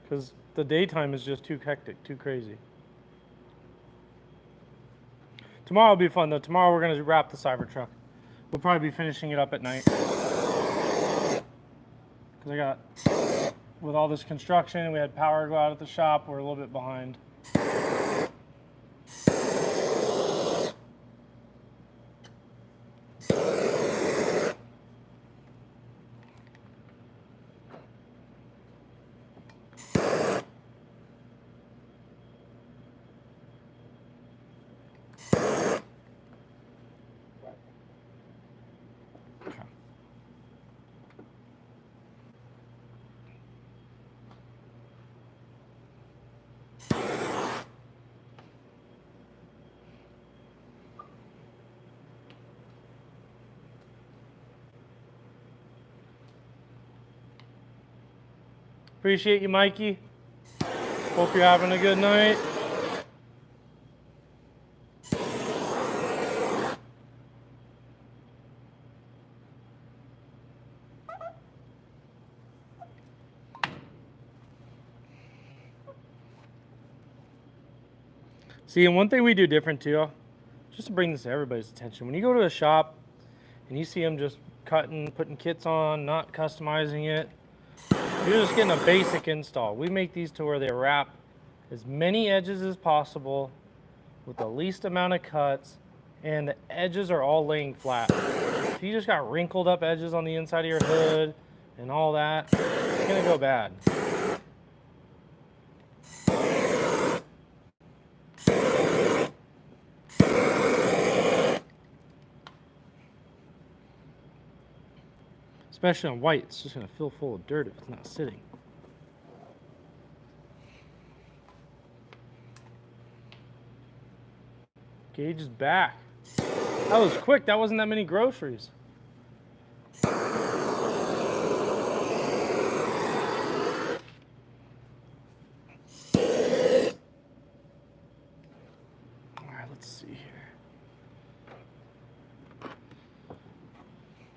Because the daytime is just too hectic, too crazy. Tomorrow will be fun though. Tomorrow we're going to wrap the Cybertruck. We'll probably be finishing it up at night. Because with all this construction, we had power go out at the shop. We're a little bit behind. Appreciate you, Mikey. Hope you're having a good night. See, and one thing we do different too, just to bring this to everybody's attention, when you go to a shop and you see them just cutting, putting kits on, not customizing it, you're just getting a basic install. We make these to where they wrap as many edges as possible with the least amount of cuts, and the edges are all laying flat. If you just got wrinkled up edges on the inside of your hood and all that, it's gonna go bad. Especially on white, it's just gonna fill full of dirt if it's not sitting. Gauge is back. That was quick, that wasn't that many groceries. All right, let's see here.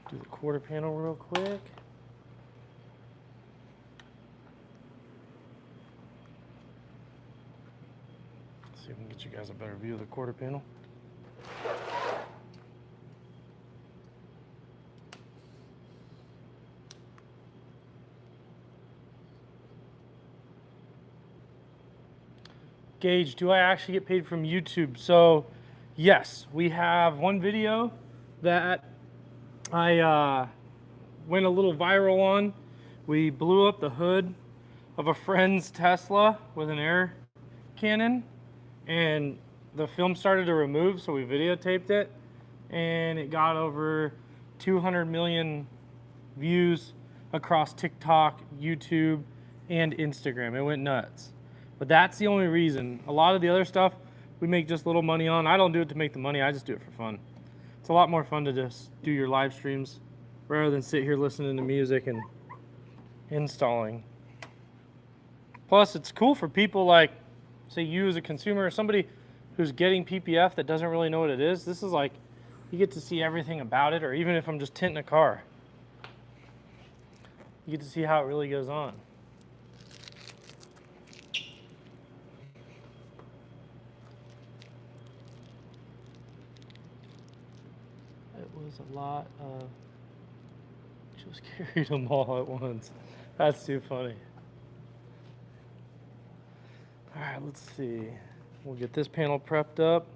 Do the quarter panel real quick. Let's see if we can get you guys a better view of the quarter panel. Gage, do I actually get paid from YouTube? So yes, we have one video that I went a little viral on. We blew up the hood of a friend's Tesla with an air cannon, and the film started to remove, so we videotaped it, and it got over 200 million views across TikTok, YouTube, and Instagram. It went nuts. But that's the only reason. A lot of the other stuff we make just little money on. I don't do it to make the money, I just do it for fun. It's a lot more fun to just do your live streams rather than sit here listening to music and installing. Plus, it's cool for people like, say you as a consumer or somebody who's getting PPF that doesn't really know what it is. This is like, you get to see everything about it, or even if I'm just tinting a car, you get to see how it really goes on. It was a lot of, just carried them all at once. That's too funny. All right, let's see. We'll get this panel prepped up.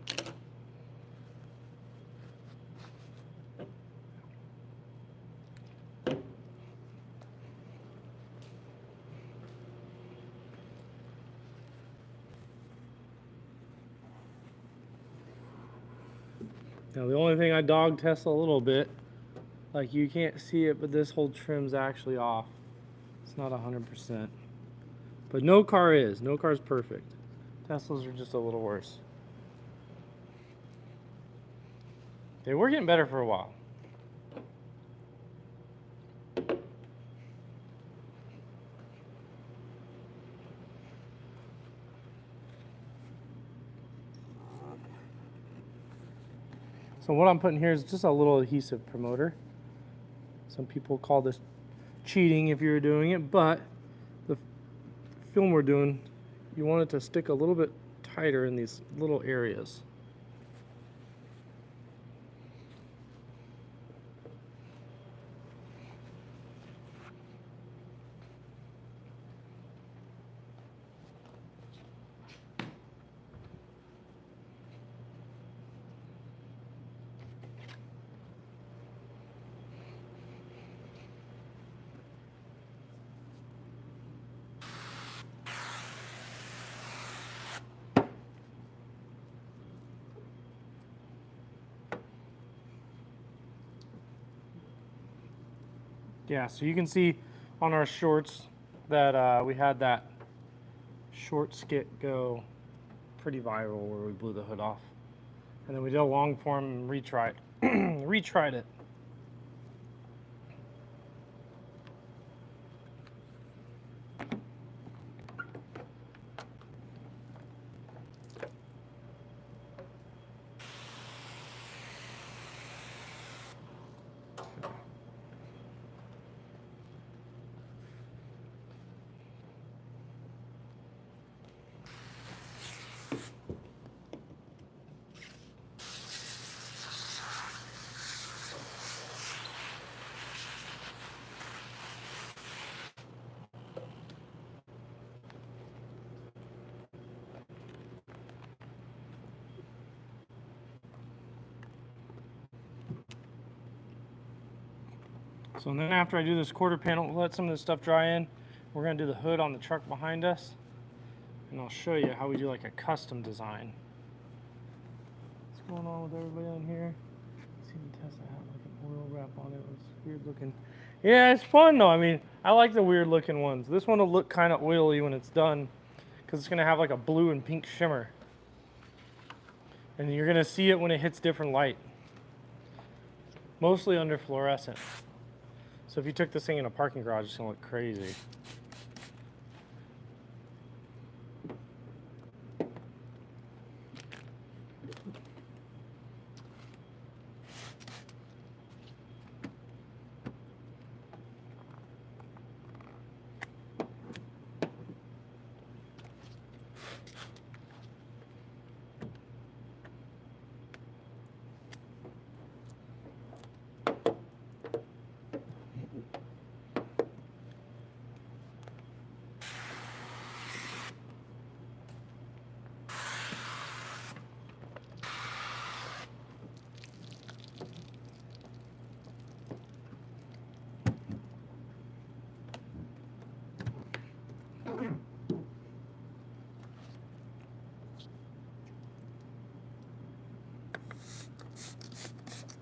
Now the only thing I dog test a little bit, like you can't see it, but this whole trim's actually off. It's not 100%. But no car is. No car's perfect. Teslas are just a little worse. They were getting better for a while. So what I'm putting here is just a little adhesive promoter. Some people call this cheating if you're doing it, but the film we're doing, you want it to stick a little bit tighter in these little areas. Yeah, so you can see on our shorts that we had that short skit go pretty viral where we blew the hood off. And then we did a long form and retried it. So then after I do this quarter panel, we'll let some of this stuff dry in. We're gonna do the hood on the truck behind us. And I'll show you how we do like a custom design. What's going on with everybody on here? See the Tesla had like an oil wrap on it. It was weird looking. Yeah, it's fun though. I mean, I like the weird looking ones. This one will look kind of oily when it's done because it's gonna have like a blue and pink shimmer. And you're gonna see it when it hits different light. Mostly under fluorescent. So if you took this thing in a parking garage, it's gonna look crazy.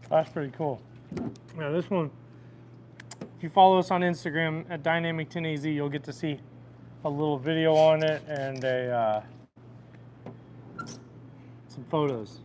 That's pretty cool. Now this one, if you follow us on Instagram at Dynamic10AZ, you'll get to see a little video on it and some photos.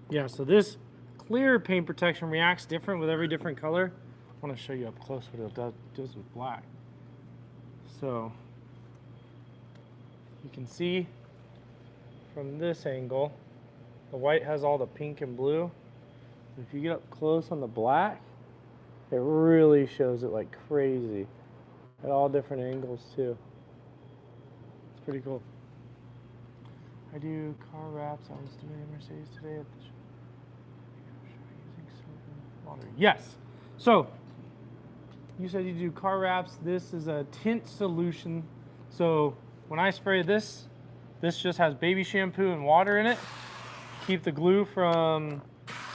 Yeah, so this clear paint protection reacts different with every different color. I want to show you up close what it does with black. So you can see from this angle, the white has all the pink and blue. If you get up close on the black, it really shows it like crazy at all different angles too. It's pretty cool. I do car wraps. I was doing a Mercedes today at the water. Yes. So you said you do car wraps. This is a tint solution. So when I spray this, this just has baby shampoo and water in it. Keep the glue from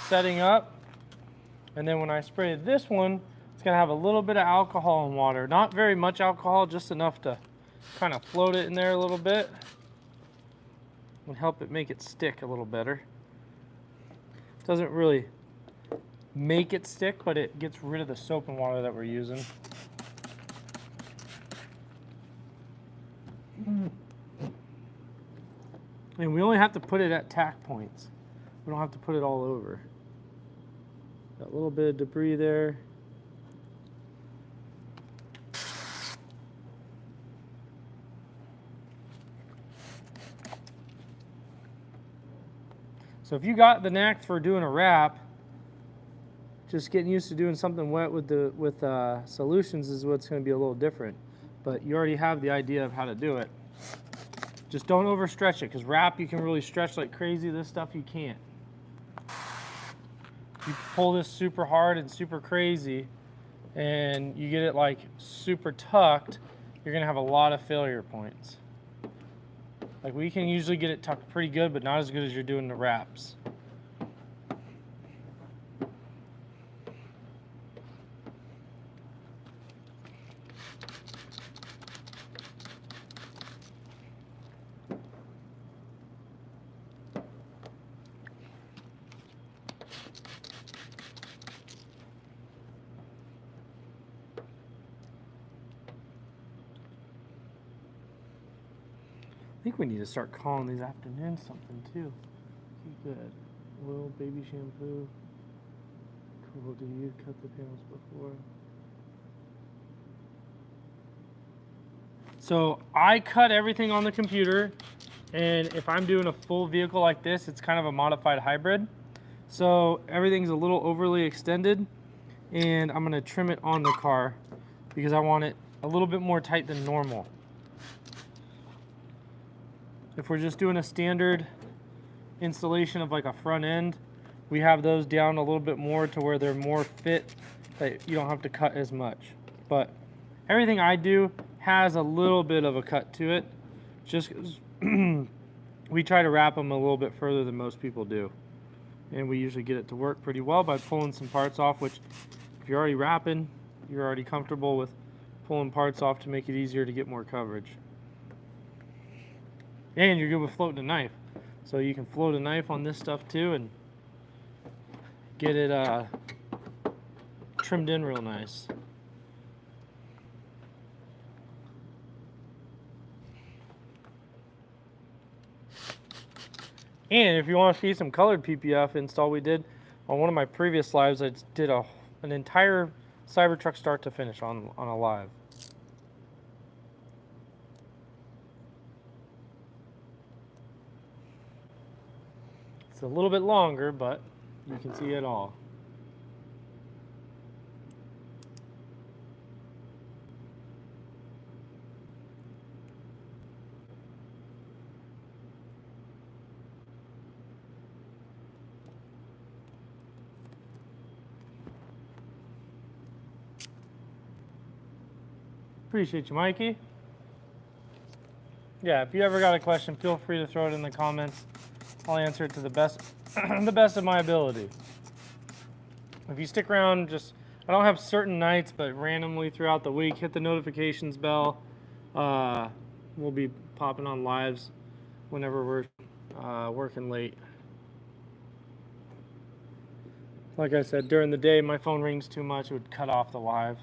setting up. And then when I spray this one, it's gonna have a little bit of alcohol and water. Not very much alcohol, just enough to kind of float it in there a little bit and help it make it stick a little better. Doesn't really make it stick, but it gets rid of the soap and water that we're using. And we only have to put it at tack points. We don't have to put it all over. Got a little bit of debris there. So if you got the knack for doing a wrap, just getting used to doing something wet with solutions is what's going to be a little different. But you already have the idea of how to do it. Just don't overstretch it, because wrap you can really stretch like crazy. This stuff you can't. You pull this super hard and super crazy, and you get it like super tucked, you're going to have a lot of failure points. Like we can usually get it tucked pretty good, but not as good as you're doing the wraps. think we need to start calling these afternoons something too. Okay, good. Will baby shampoo. Cool. Do you cut the panels before? So I cut everything on the computer, and if I'm doing a full vehicle like this, it's kind of a modified hybrid. So everything's a little overly extended, and I'm gonna trim it on the car because I want it a little bit more tight than normal. If we're just doing a standard installation of like a front end, we have those down a little bit more to where they're more fit, that you don't have to cut as much. But everything I do has a little bit of a cut to it, just because we try to wrap them a little bit further than most people do. And we usually get it to work pretty well by pulling some parts off, which if you're already wrapping, you're already comfortable with pulling parts off to make it easier to get more coverage. And you're good with floating a knife. So you can float a knife on this stuff too and get it trimmed in real nice. And if you want to see some colored PPF install we did on one of my previous lives, I did an entire Cybertruck start to finish on a live. It's a little bit longer, but you can see it all. Appreciate you, Mikey. Yeah, if you ever got a question, feel free to throw it in the comments. I'll answer it to the best, the best of my ability. If you stick around, I don't have certain nights, but randomly throughout the week, hit the notifications bell. We'll be popping on lives whenever we're working late. Like I said, during the day, my phone rings too much, it would cut off the live.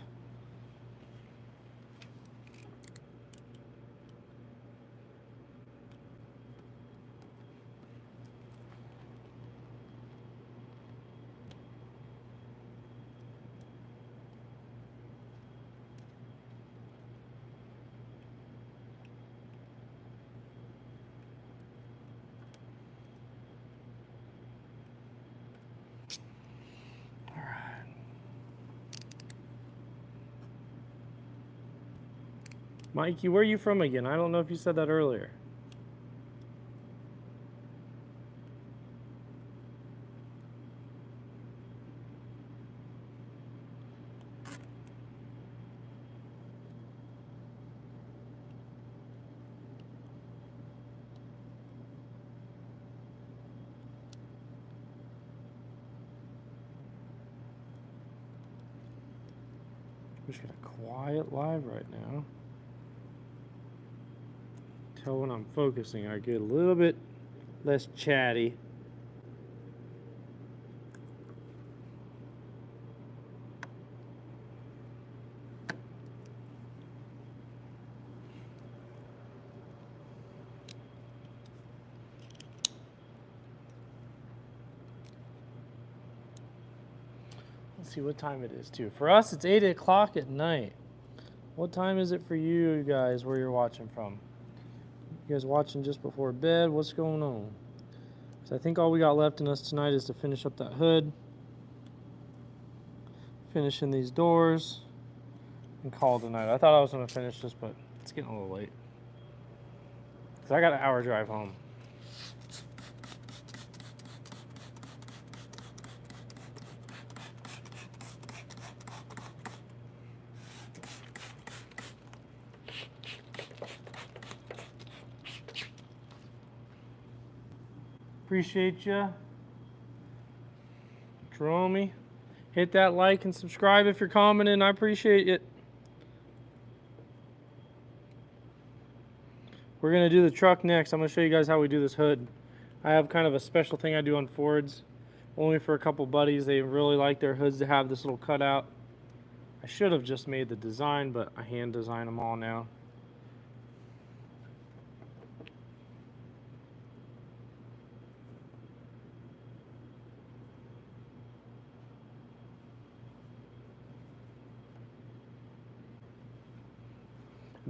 Mikey, where are you from again? I don't know if you said that earlier. We just got a quiet live right now. Tell when I'm focusing, I get a little bit less chatty. Let's see what time it is too. For us, it's 8 o'clock at night. What time is it for you guys where you're watching from? You guys watching just before bed? What's going on? So I think all we got left in us tonight is to finish up that hood, finishing these doors, and call it a night. I thought I was going to finish this, but it's getting a little late. Because I got an hour drive home. Appreciate you. Jerome, hit that like and subscribe if you're commenting. I appreciate it. We're going to do the truck next. I'm going to show you guys how we do this hood. I have kind of a special thing I do on Fords. Only for a couple buddies. They really like their hoods to have this little cutout. I should have just made the design, but I hand design them all now.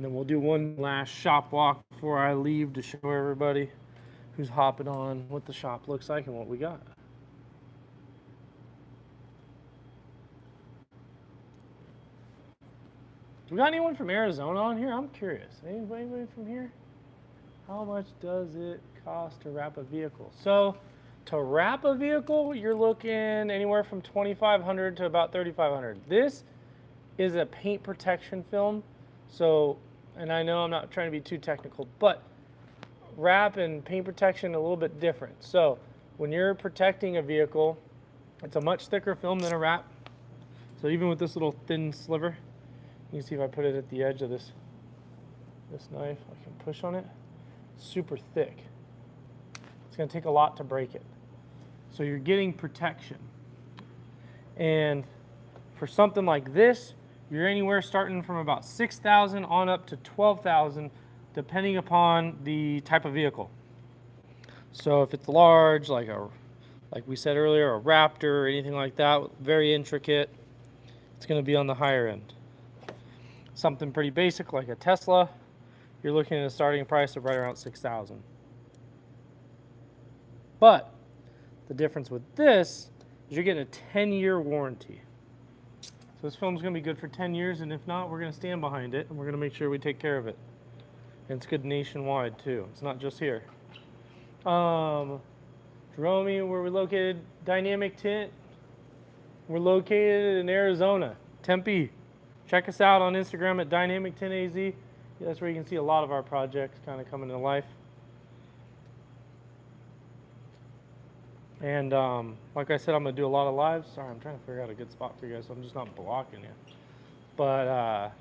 then we'll do one last shop walk before I leave to show everybody who's hopping on what the shop looks like and what we got. Do we got anyone from Arizona on here? I'm curious. Anybody from here? How much does it cost to wrap a vehicle? So to wrap a vehicle, you're looking anywhere from $2,500 to about $3,500. This is a paint protection film. So, and I know I'm not trying to be too technical, but wrap and paint protection a little bit different. So when you're protecting a vehicle, it's a much thicker film than a wrap. So even with this little thin sliver, you can see if I put it at the edge of this knife, I can push on it. Super thick. It's going to take a lot to break it. So you're getting protection. And for something like this, you're anywhere starting from about $6,000 on up to $12,000, depending upon the type of vehicle. So if it's large, like we said earlier, a Raptor or anything like that, very intricate, it's going to be on the higher end. Something pretty basic like a Tesla, you're looking at a starting price of right around $6,000. But the difference with this is you're getting a 10-year warranty. So this film's going to be good for 10 years, and if not, we're going to stand behind it, and we're going to make sure we take care of it. And it's good nationwide, too. It's not just here. Jerome, where we're located, Dynamic Tint. We're located in Arizona, Tempe. Check us out on Instagram at Dynamic Tint AZ. That's where you can see a lot of our projects kind of coming to life. And like I said, I'm going to do a lot of lives. Sorry, I'm trying to figure out a good spot for you guys, so I'm just not blocking you. But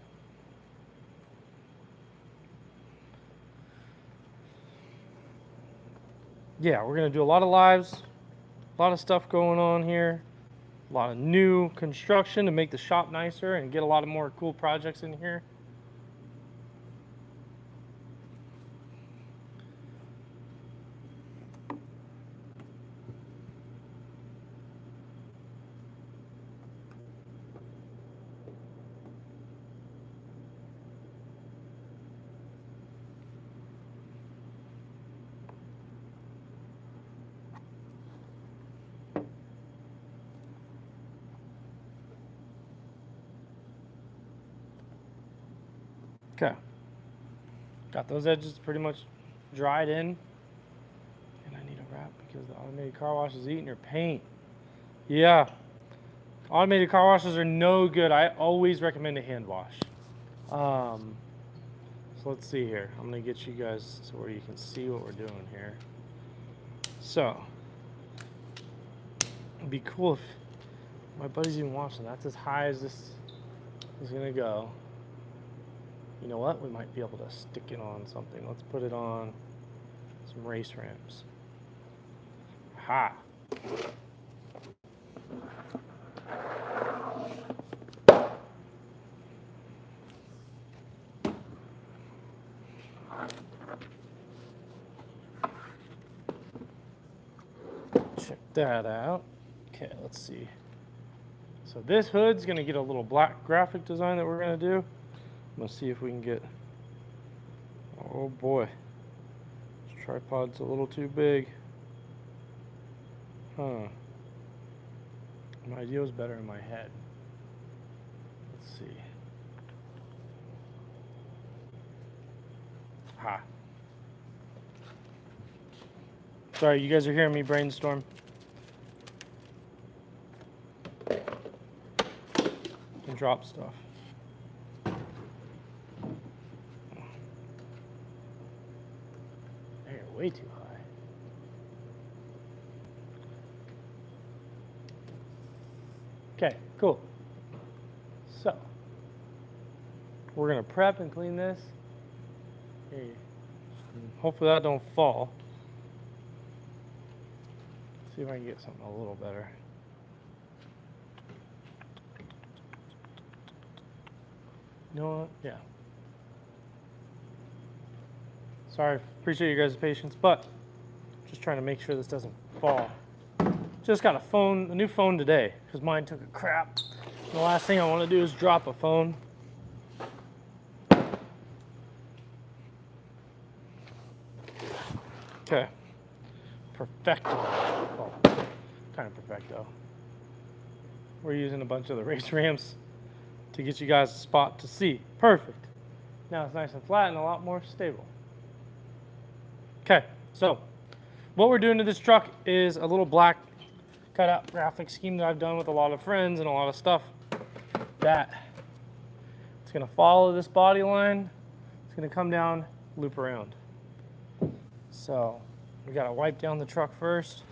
yeah, we're going to do a lot of lives, a lot of stuff going on here, a lot of new construction to make the shop nicer and get a lot of more cool projects in here. Okay, got those edges pretty much dried in, and I need a wrap because the automated car wash is eating your paint. Yeah, automated car washes are no good. I always recommend a hand wash. So let's see here. I'm gonna get you guys to where you can see what we're doing here. So it'd be cool if my buddy's even watching. That's as high as this is gonna go. You know what? We might be able to stick it on something. Let's put it on some race ramps. Ha! Check that out. Okay, let's see. So this hood's gonna get a little black graphic design that we're gonna do. I'm gonna see if we can get, oh boy, this tripod's a little too big. Huh. My idea was better in my head. Let's see. Ha. Sorry, you guys are hearing me brainstorm. And drop stuff. Way too high. Okay, cool. So we're gonna prep and clean this. Hey, hopefully that don't fall. See if I can get something a little better. You know what? Yeah. Sorry, appreciate you guys' patience, but just trying to make sure this doesn't fall. Just got a new phone today, because mine took a crap. The last thing I want to do is drop a phone. Okay. Perfecto. Well, kind of perfecto. We're using a bunch of the race ramps to get you guys a spot to see. Perfect. Now it's nice and flat and a lot more stable. Okay, so what we're doing to this truck is a little black cutout graphic scheme that I've done with a lot of friends and a lot of stuff that it's gonna follow this body line. It's gonna come down, loop around. So we gotta wipe down the truck first.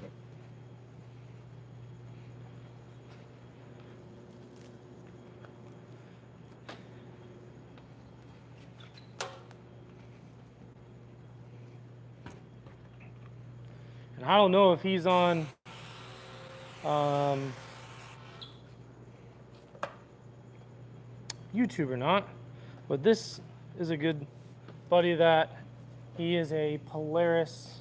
And I don't know if he's on YouTube or not, but this is a good buddy that he is a Polaris,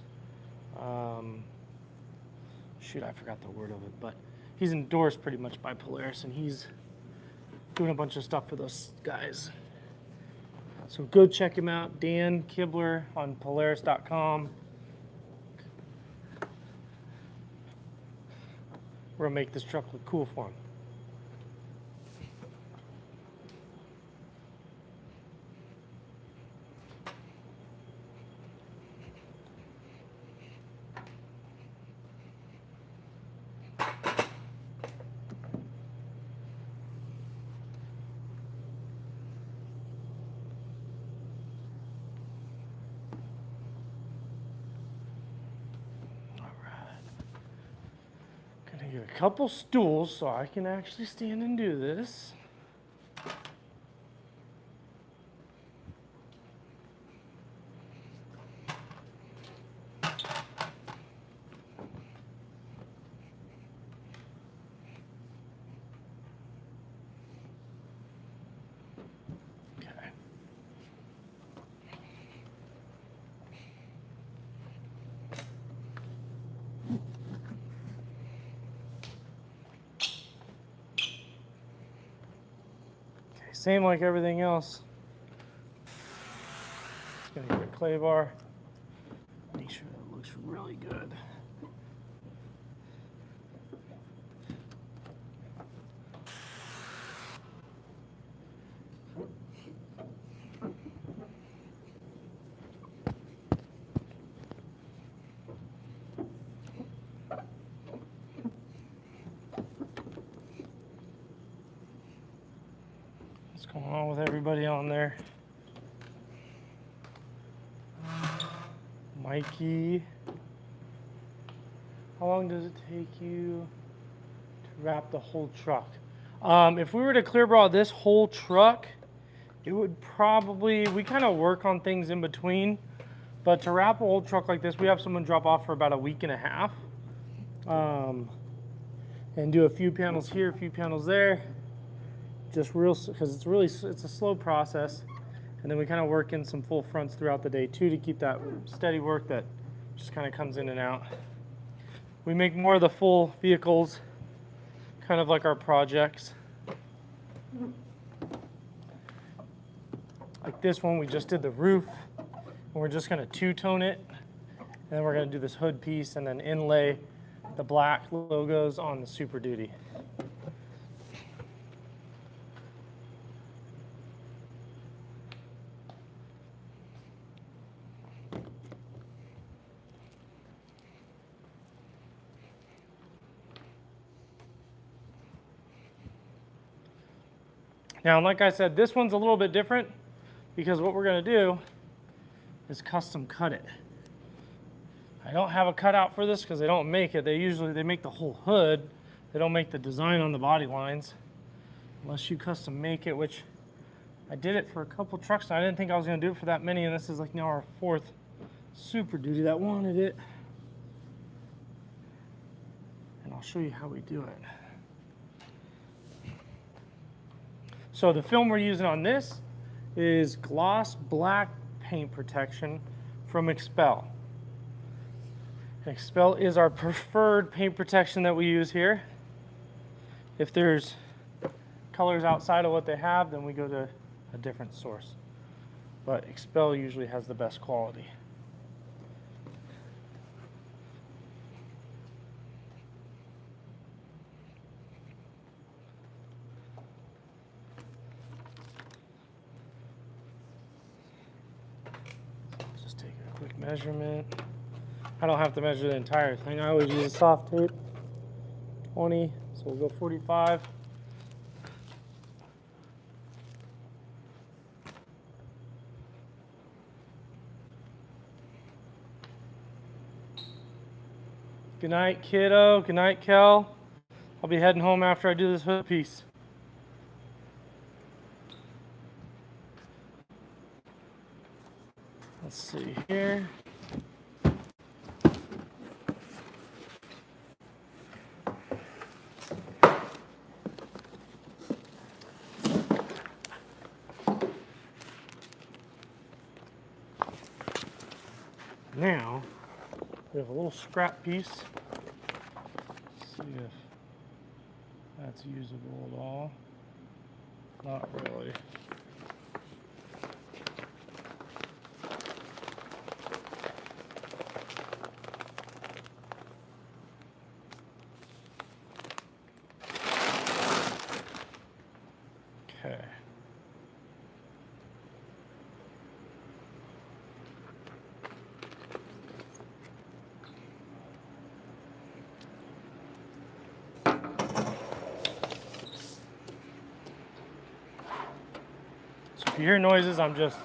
shoot, I forgot the word of it, but he's endorsed pretty much by Polaris, and he's doing a bunch of stuff for those guys. So go check him out, Dan Kibler on Polaris.com. We're gonna make this truck look cool for him. Get a couple stools so I can actually stand and do this. Okay. Same like everything else. Just gonna get a clay bar. Make sure that looks really good. What's going on with everybody on there? Mikey, how long does it take you to wrap the whole truck? If we were to clear bra this whole truck, it would probably, we kind of work on things in between, but to wrap a whole truck like this, we have someone drop off for about a week and a half, and do a few panels here, a few panels there, just real, because it's a slow process. And then we kind of work in some full fronts throughout the day too to keep that steady work that just kind of comes in and out. We make more of the full vehicles, kind of like our projects. Like this one, we just did the roof, and we're just gonna two-tone it. And then we're gonna do this hood piece and then inlay the black logos on the Super Duty. Now, like I said, this one's a little bit different because what we're gonna do is custom cut it. I don't have a cutout for this because they don't make it. They make the whole hood. They don't make the design on the body lines unless you custom make it, which I did it for a couple trucks and I didn't think I was gonna do it for that many, and this is like now our 4th Super Duty that wanted it. And I'll show you how we do it. So the film we're using on this is gloss black paint protection from Expel. Expel is our preferred paint protection that we use here. If there's colors outside of what they have, then we go to a different source. But Expel usually has the best quality. measurement. I don't have to measure the entire thing. I always use a soft tape. 20, so we'll go 45. Good night, kiddo. Good night, Kel. I'll be heading home after I do this hood piece. Let's see here. Now, we have a little scrap piece. Let's see if that's usable at all. Not really. Okay. So if you hear noises, I'm just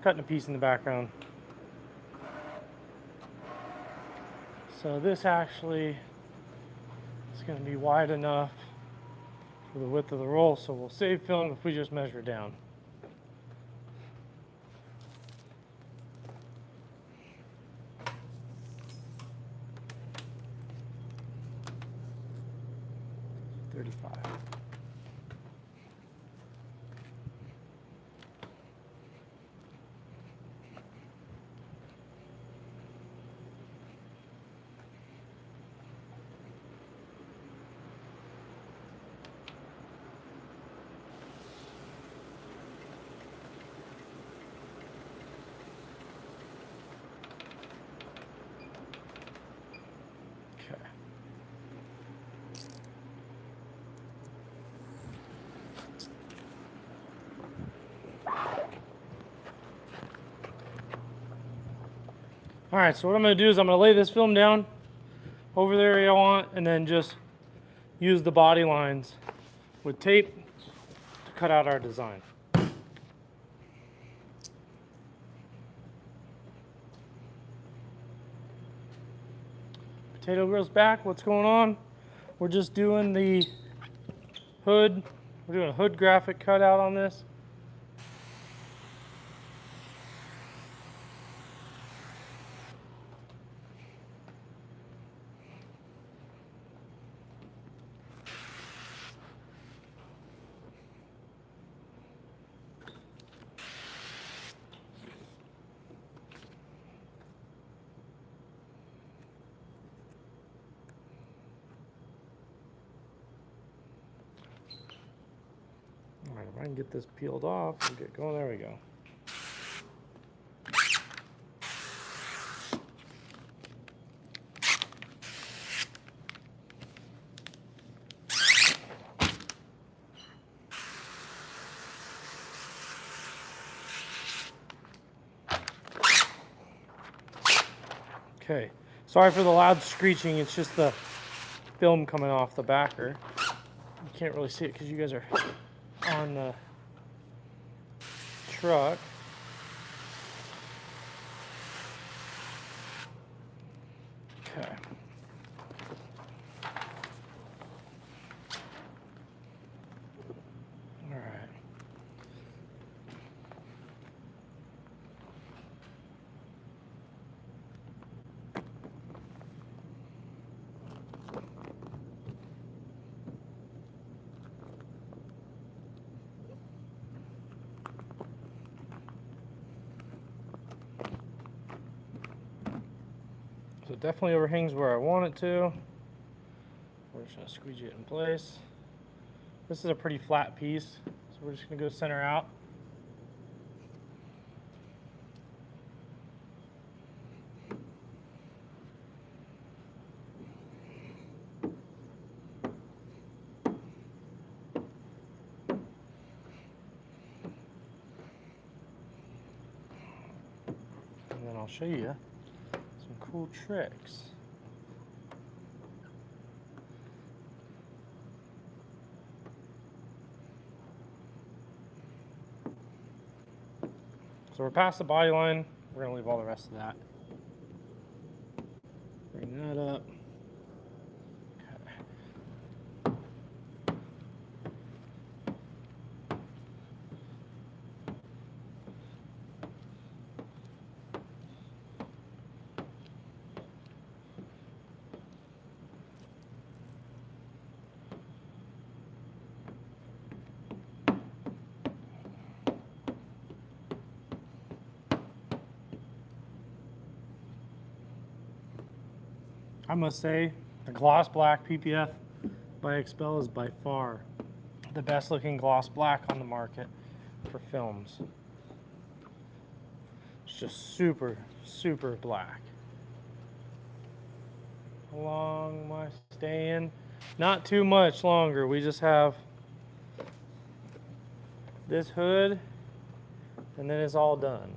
cutting a piece in the background. So this actually is going to be wide enough for the width of the roll, so we'll save film if we just measure down. All right, so what I'm going to do is I'm going to lay this film down over the area I want and then just use the body lines with tape to cut out our design. Potato Grill's back. What's going on? We're just doing the hood. We're doing a hood graphic cutout on this. All right, if I can get this peeled off, we'll get going. There we go. Okay, sorry for the loud screeching. It's just the film coming off the backer. You can't really see it because you guys are on the truck. Okay. All right. So it definitely overhangs where I want it to. We're just going to squeegee it in place. This is a pretty flat piece, so we're just going to go center out. And then I'll show you some cool tricks. So we're past the body line. We're gonna leave all the rest of that. Bring that up. I must say, the gloss black PPF by Expel is by far the best looking gloss black on the market for films. It's just super, super black. How long am I staying? Not too much longer. We just have this hood and then it's all done.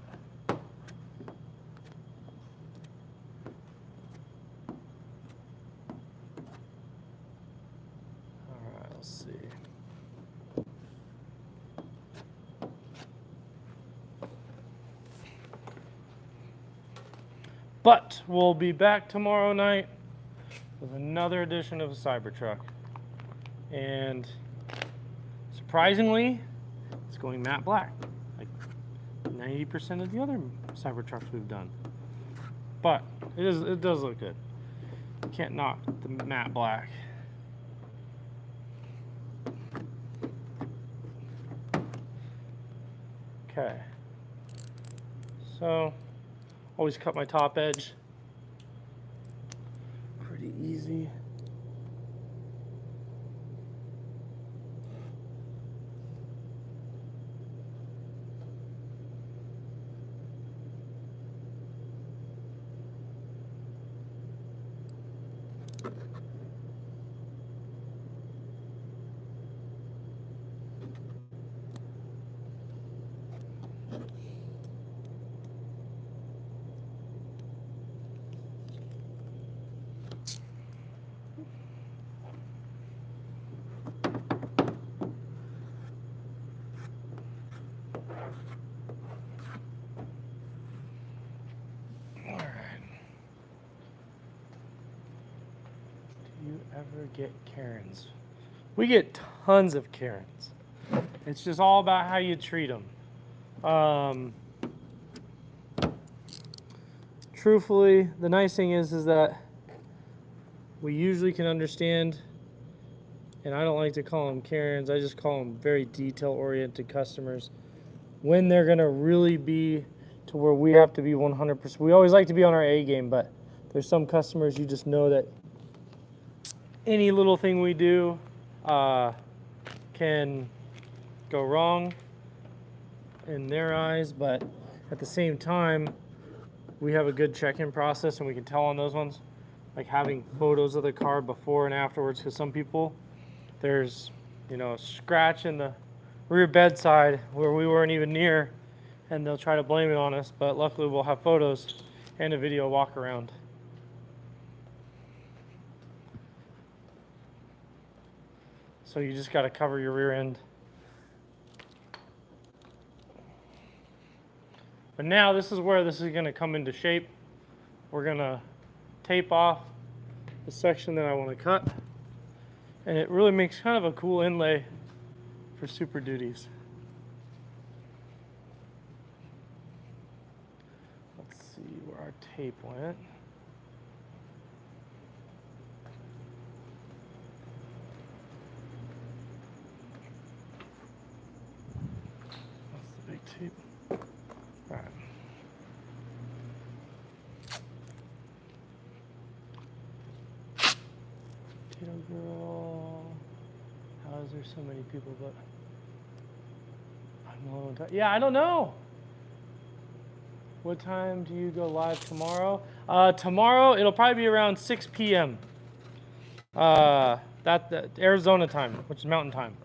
But we'll be back tomorrow night with another edition of a Cybertruck. And surprisingly, it's going matte black, like 90% of the other Cybertrucks we've done. But it does look good. Can't knock the matte black. Okay. So always cut my top edge. Pretty easy. Ever get Karens? We get tons of Karens. It's just all about how you treat them. Truthfully, the nice thing is that we usually can understand, and I don't like to call them Karens, I just call them very detail-oriented customers, when they're gonna really be to where we have to be 100%. We always like to be on our A game, but there's some customers you just know that any little thing we do can go wrong in their eyes, but at the same time, we have a good check-in process and we can tell on those ones, like having photos of the car before and afterwards, because some people, there's, you know, a scratch in the rear bedside where we weren't even near, and they'll try to blame it on us, but luckily we'll have photos and a video walk around. So you just got to cover your rear end. But now this is where this is going to come into shape. We're going to tape off the section that I want to cut. And it really makes kind of a cool inlay for Super Duties. Let's see where our tape went. Tape. All right. Potato Girl. How is there so many people? But I'm low on time. Yeah, I don't know. What time do you go live tomorrow? Tomorrow it'll probably be around 6 p.m. That Arizona time, which is Mountain Time.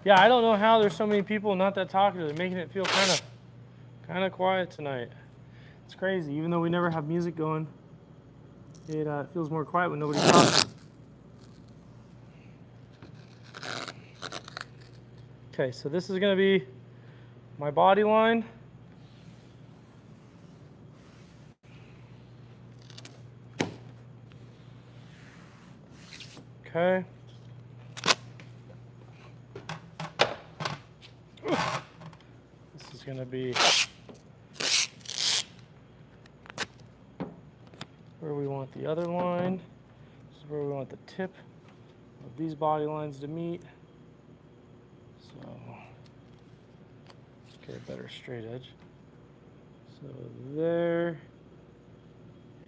Yeah, I don't know how there's so many people not that talkative. They're making it feel kind of quiet tonight. It's crazy. Even though we never have music going, it feels more quiet when nobody's talking. Okay, so this is going to be my body line. Okay. This is going to be where we want the other line. This is where we want the tip of these body lines to meet. So let's get a better straight edge. So there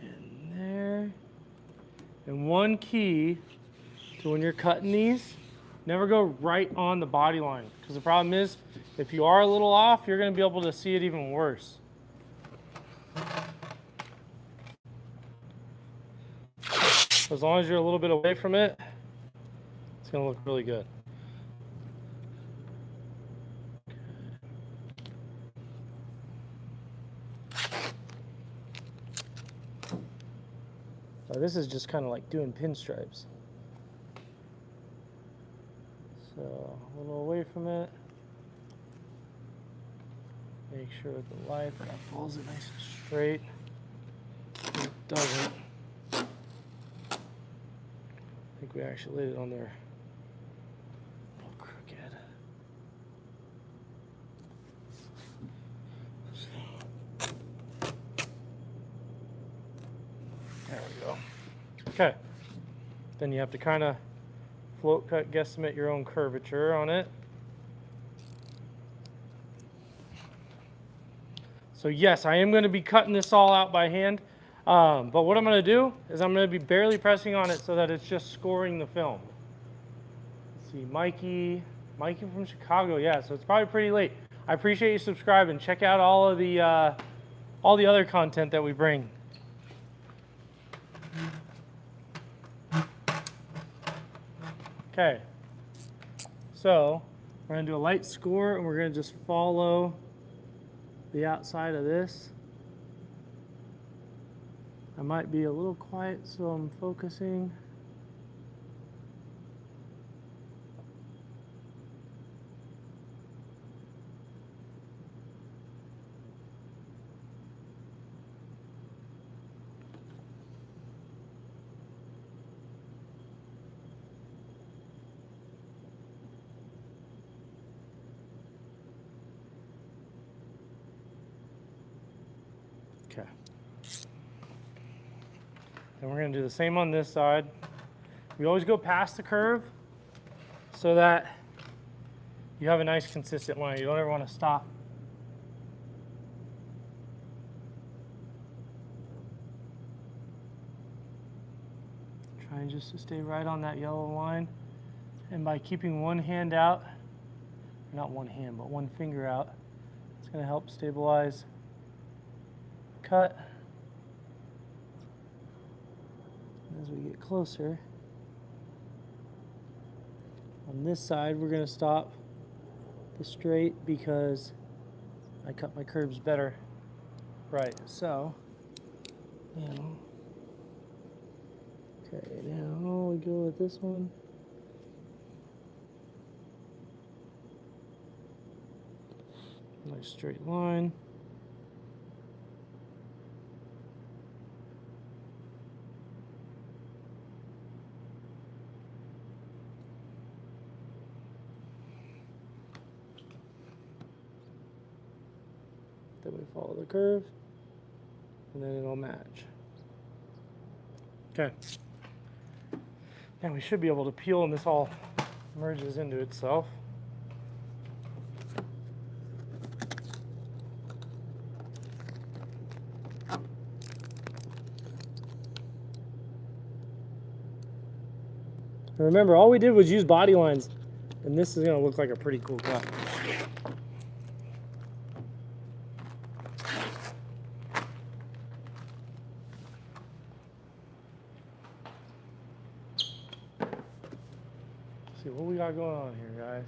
and there. And one key to when you're cutting these, never go right on the body line. Because the problem is, if you are a little off, you're going to be able to see it even worse. As long as you're a little bit away from it, it's going to look really good. So this is just kind of like doing pinstripes. So a little away from it. Make sure with the light that pulls it nice and straight. If it doesn't, I think we actually laid it on there a little crooked. There we go. Okay. Then you have to kind of float cut, guesstimate your own curvature on it. So yes, I am going to be cutting this all out by hand. But what I'm going to do is I'm going to be barely pressing on it so that it's just scoring the film. Let's see, Mikey from Chicago. Yeah, so it's probably pretty late. I appreciate you subscribing. Check out all the other content that we bring. Okay, so we're going to do a light score, and we're going to just follow the outside of this. I might be a little quiet, so I'm focusing. Okay. And we're going to do the same on this side. We always go past the curve so that you have a nice consistent line. You don't ever want to stop. Trying just to stay right on that yellow line. And by keeping one hand out, not one hand, but one finger out, it's going to help stabilize the cut. As we get closer, on this side we're going to stop the straight because I cut my curves better. Right, so now, okay, now we go with this one. Nice straight line. Then we follow the curve, and then it'll match. Okay. And we should be able to peel, and this all merges into itself. And remember, all we did was use body lines, and this is going to look like a pretty cool cut. See what we got going on here, guys.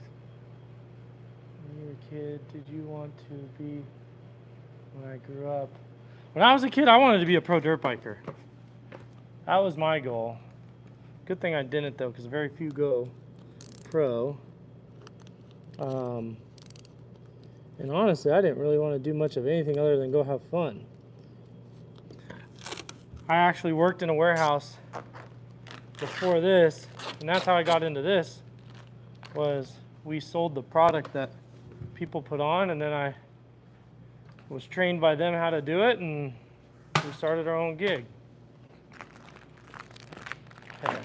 When you were a kid, did you want to be when I grew up? When I was a kid, I wanted to be a pro dirt biker. That was my goal. Good thing I didn't though, because very few go pro. And honestly, I didn't really want to do much of anything other than go have fun. I actually worked in a warehouse before this, and that's how I got into this, was we sold the product that people put on, and then I was trained by them how to do it, and we started our own gig. Okay.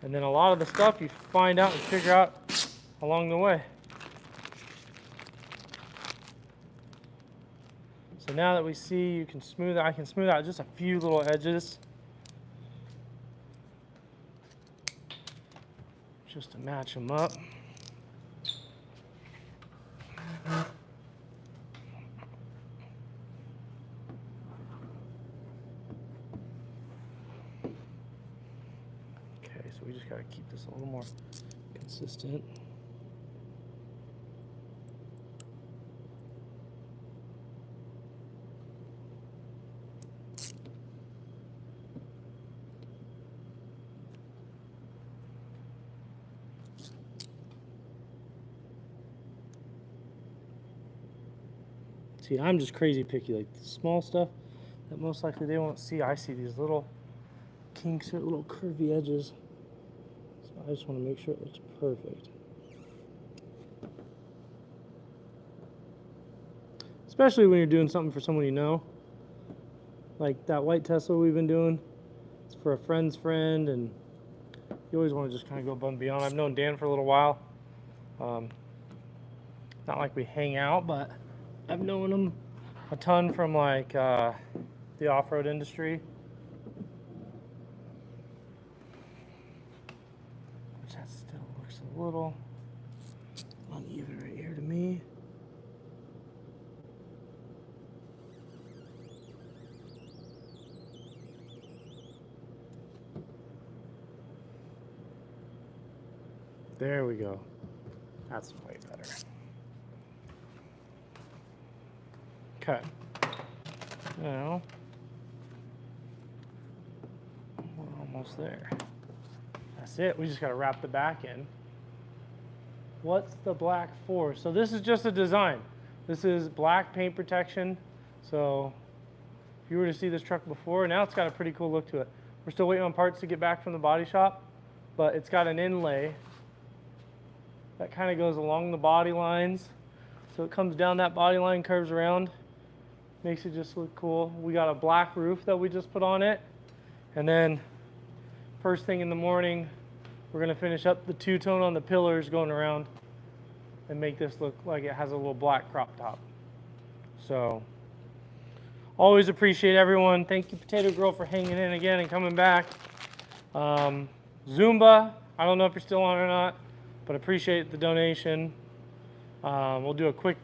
And then a lot of the stuff you find out and figure out along the way. So now that we see you can smooth out, I can smooth out just a few little edges just to match them up. Okay, so we just got to keep this a little more consistent. See, I'm just crazy picky, like the small stuff that most likely they won't see. I see these little kinks or little curvy edges. So I just want to make sure it looks perfect. Especially when you're doing something for someone you know. Like that white Tesla we've been doing. It's for a friend's friend, and you always want to just kind of go above and beyond. I've known Dan for a little while. Not like we hang out, but I've known him a ton from like the off-road industry. Which that still looks a little uneven right here to me. There we go. That's way better. Okay. Now, we're almost there. That's it. We just got to wrap the back in. What's the black for? So this is just a design. This is black paint protection. So if you were to see this truck before, now it's got a pretty cool look to it. We're still waiting on parts to get back from the body shop, but it's got an inlay that kind of goes along the body lines. So it comes down that body line, curves around, makes it just look cool. We got a black roof that we just put on it. And then first thing in the morning, we're gonna finish up the two-tone on the pillars going around and make this look like it has a little black crop top. So always appreciate everyone. Thank you, Potato Girl, for hanging in again and coming back. Zumba, I don't know if you're still on or not, but appreciate the donation. We'll do a quick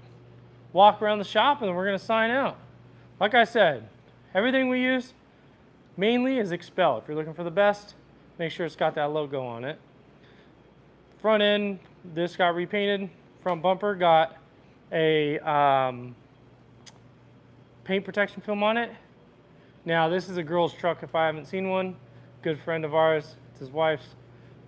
walk around the shop and then we're gonna sign out. Like I said, everything we use mainly is Expel. If you're looking for the best, make sure it's got that logo on it. Front end, this got repainted. Front bumper got a paint protection film on it. Now this is a girl's truck if I haven't seen one. Good friend of ours, it's his wife's.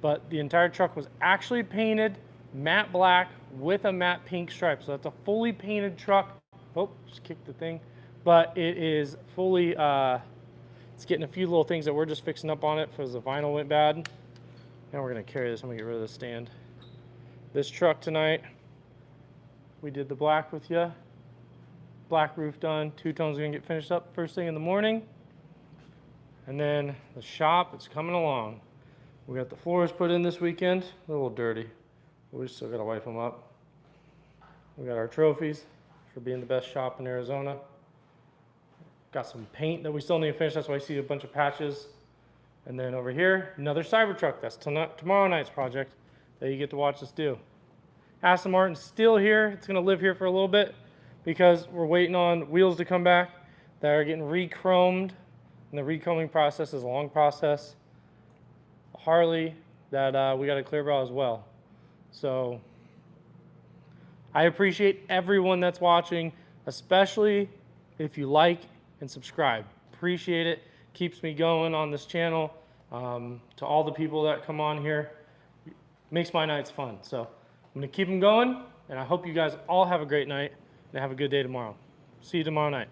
But the entire truck was actually painted matte black with a matte pink stripe. So that's a fully painted truck. Oh, just kicked the thing. But it is fully, it's getting a few little things that we're just fixing up on it because the vinyl went bad. Now we're gonna carry this, I'm gonna get rid of the stand. This truck tonight, we did the black with you. Black roof done, two-tone's gonna get finished up first thing in the morning. And then the shop, it's coming along. We got the floors put in this weekend, a little dirty. We still gotta wipe them up. We got our trophies for being the best shop in Arizona. Got some paint that we still need to finish, that's why I see a bunch of patches. And then over here, another Cybertruck. That's tomorrow night's project that you get to watch us do. Aston Martin's still here. It's gonna live here for a little bit because we're waiting on wheels to come back that are getting re-chromed. And the re-chroming process is a long process. Harley that we got to clear about as well. So I appreciate everyone that's watching, especially if you like and subscribe. Appreciate it. Keeps me going on this channel. To all the people that come on here, makes my nights fun. So I'm gonna keep them going, and I hope you guys all have a great night and have a good day tomorrow. See you tomorrow night.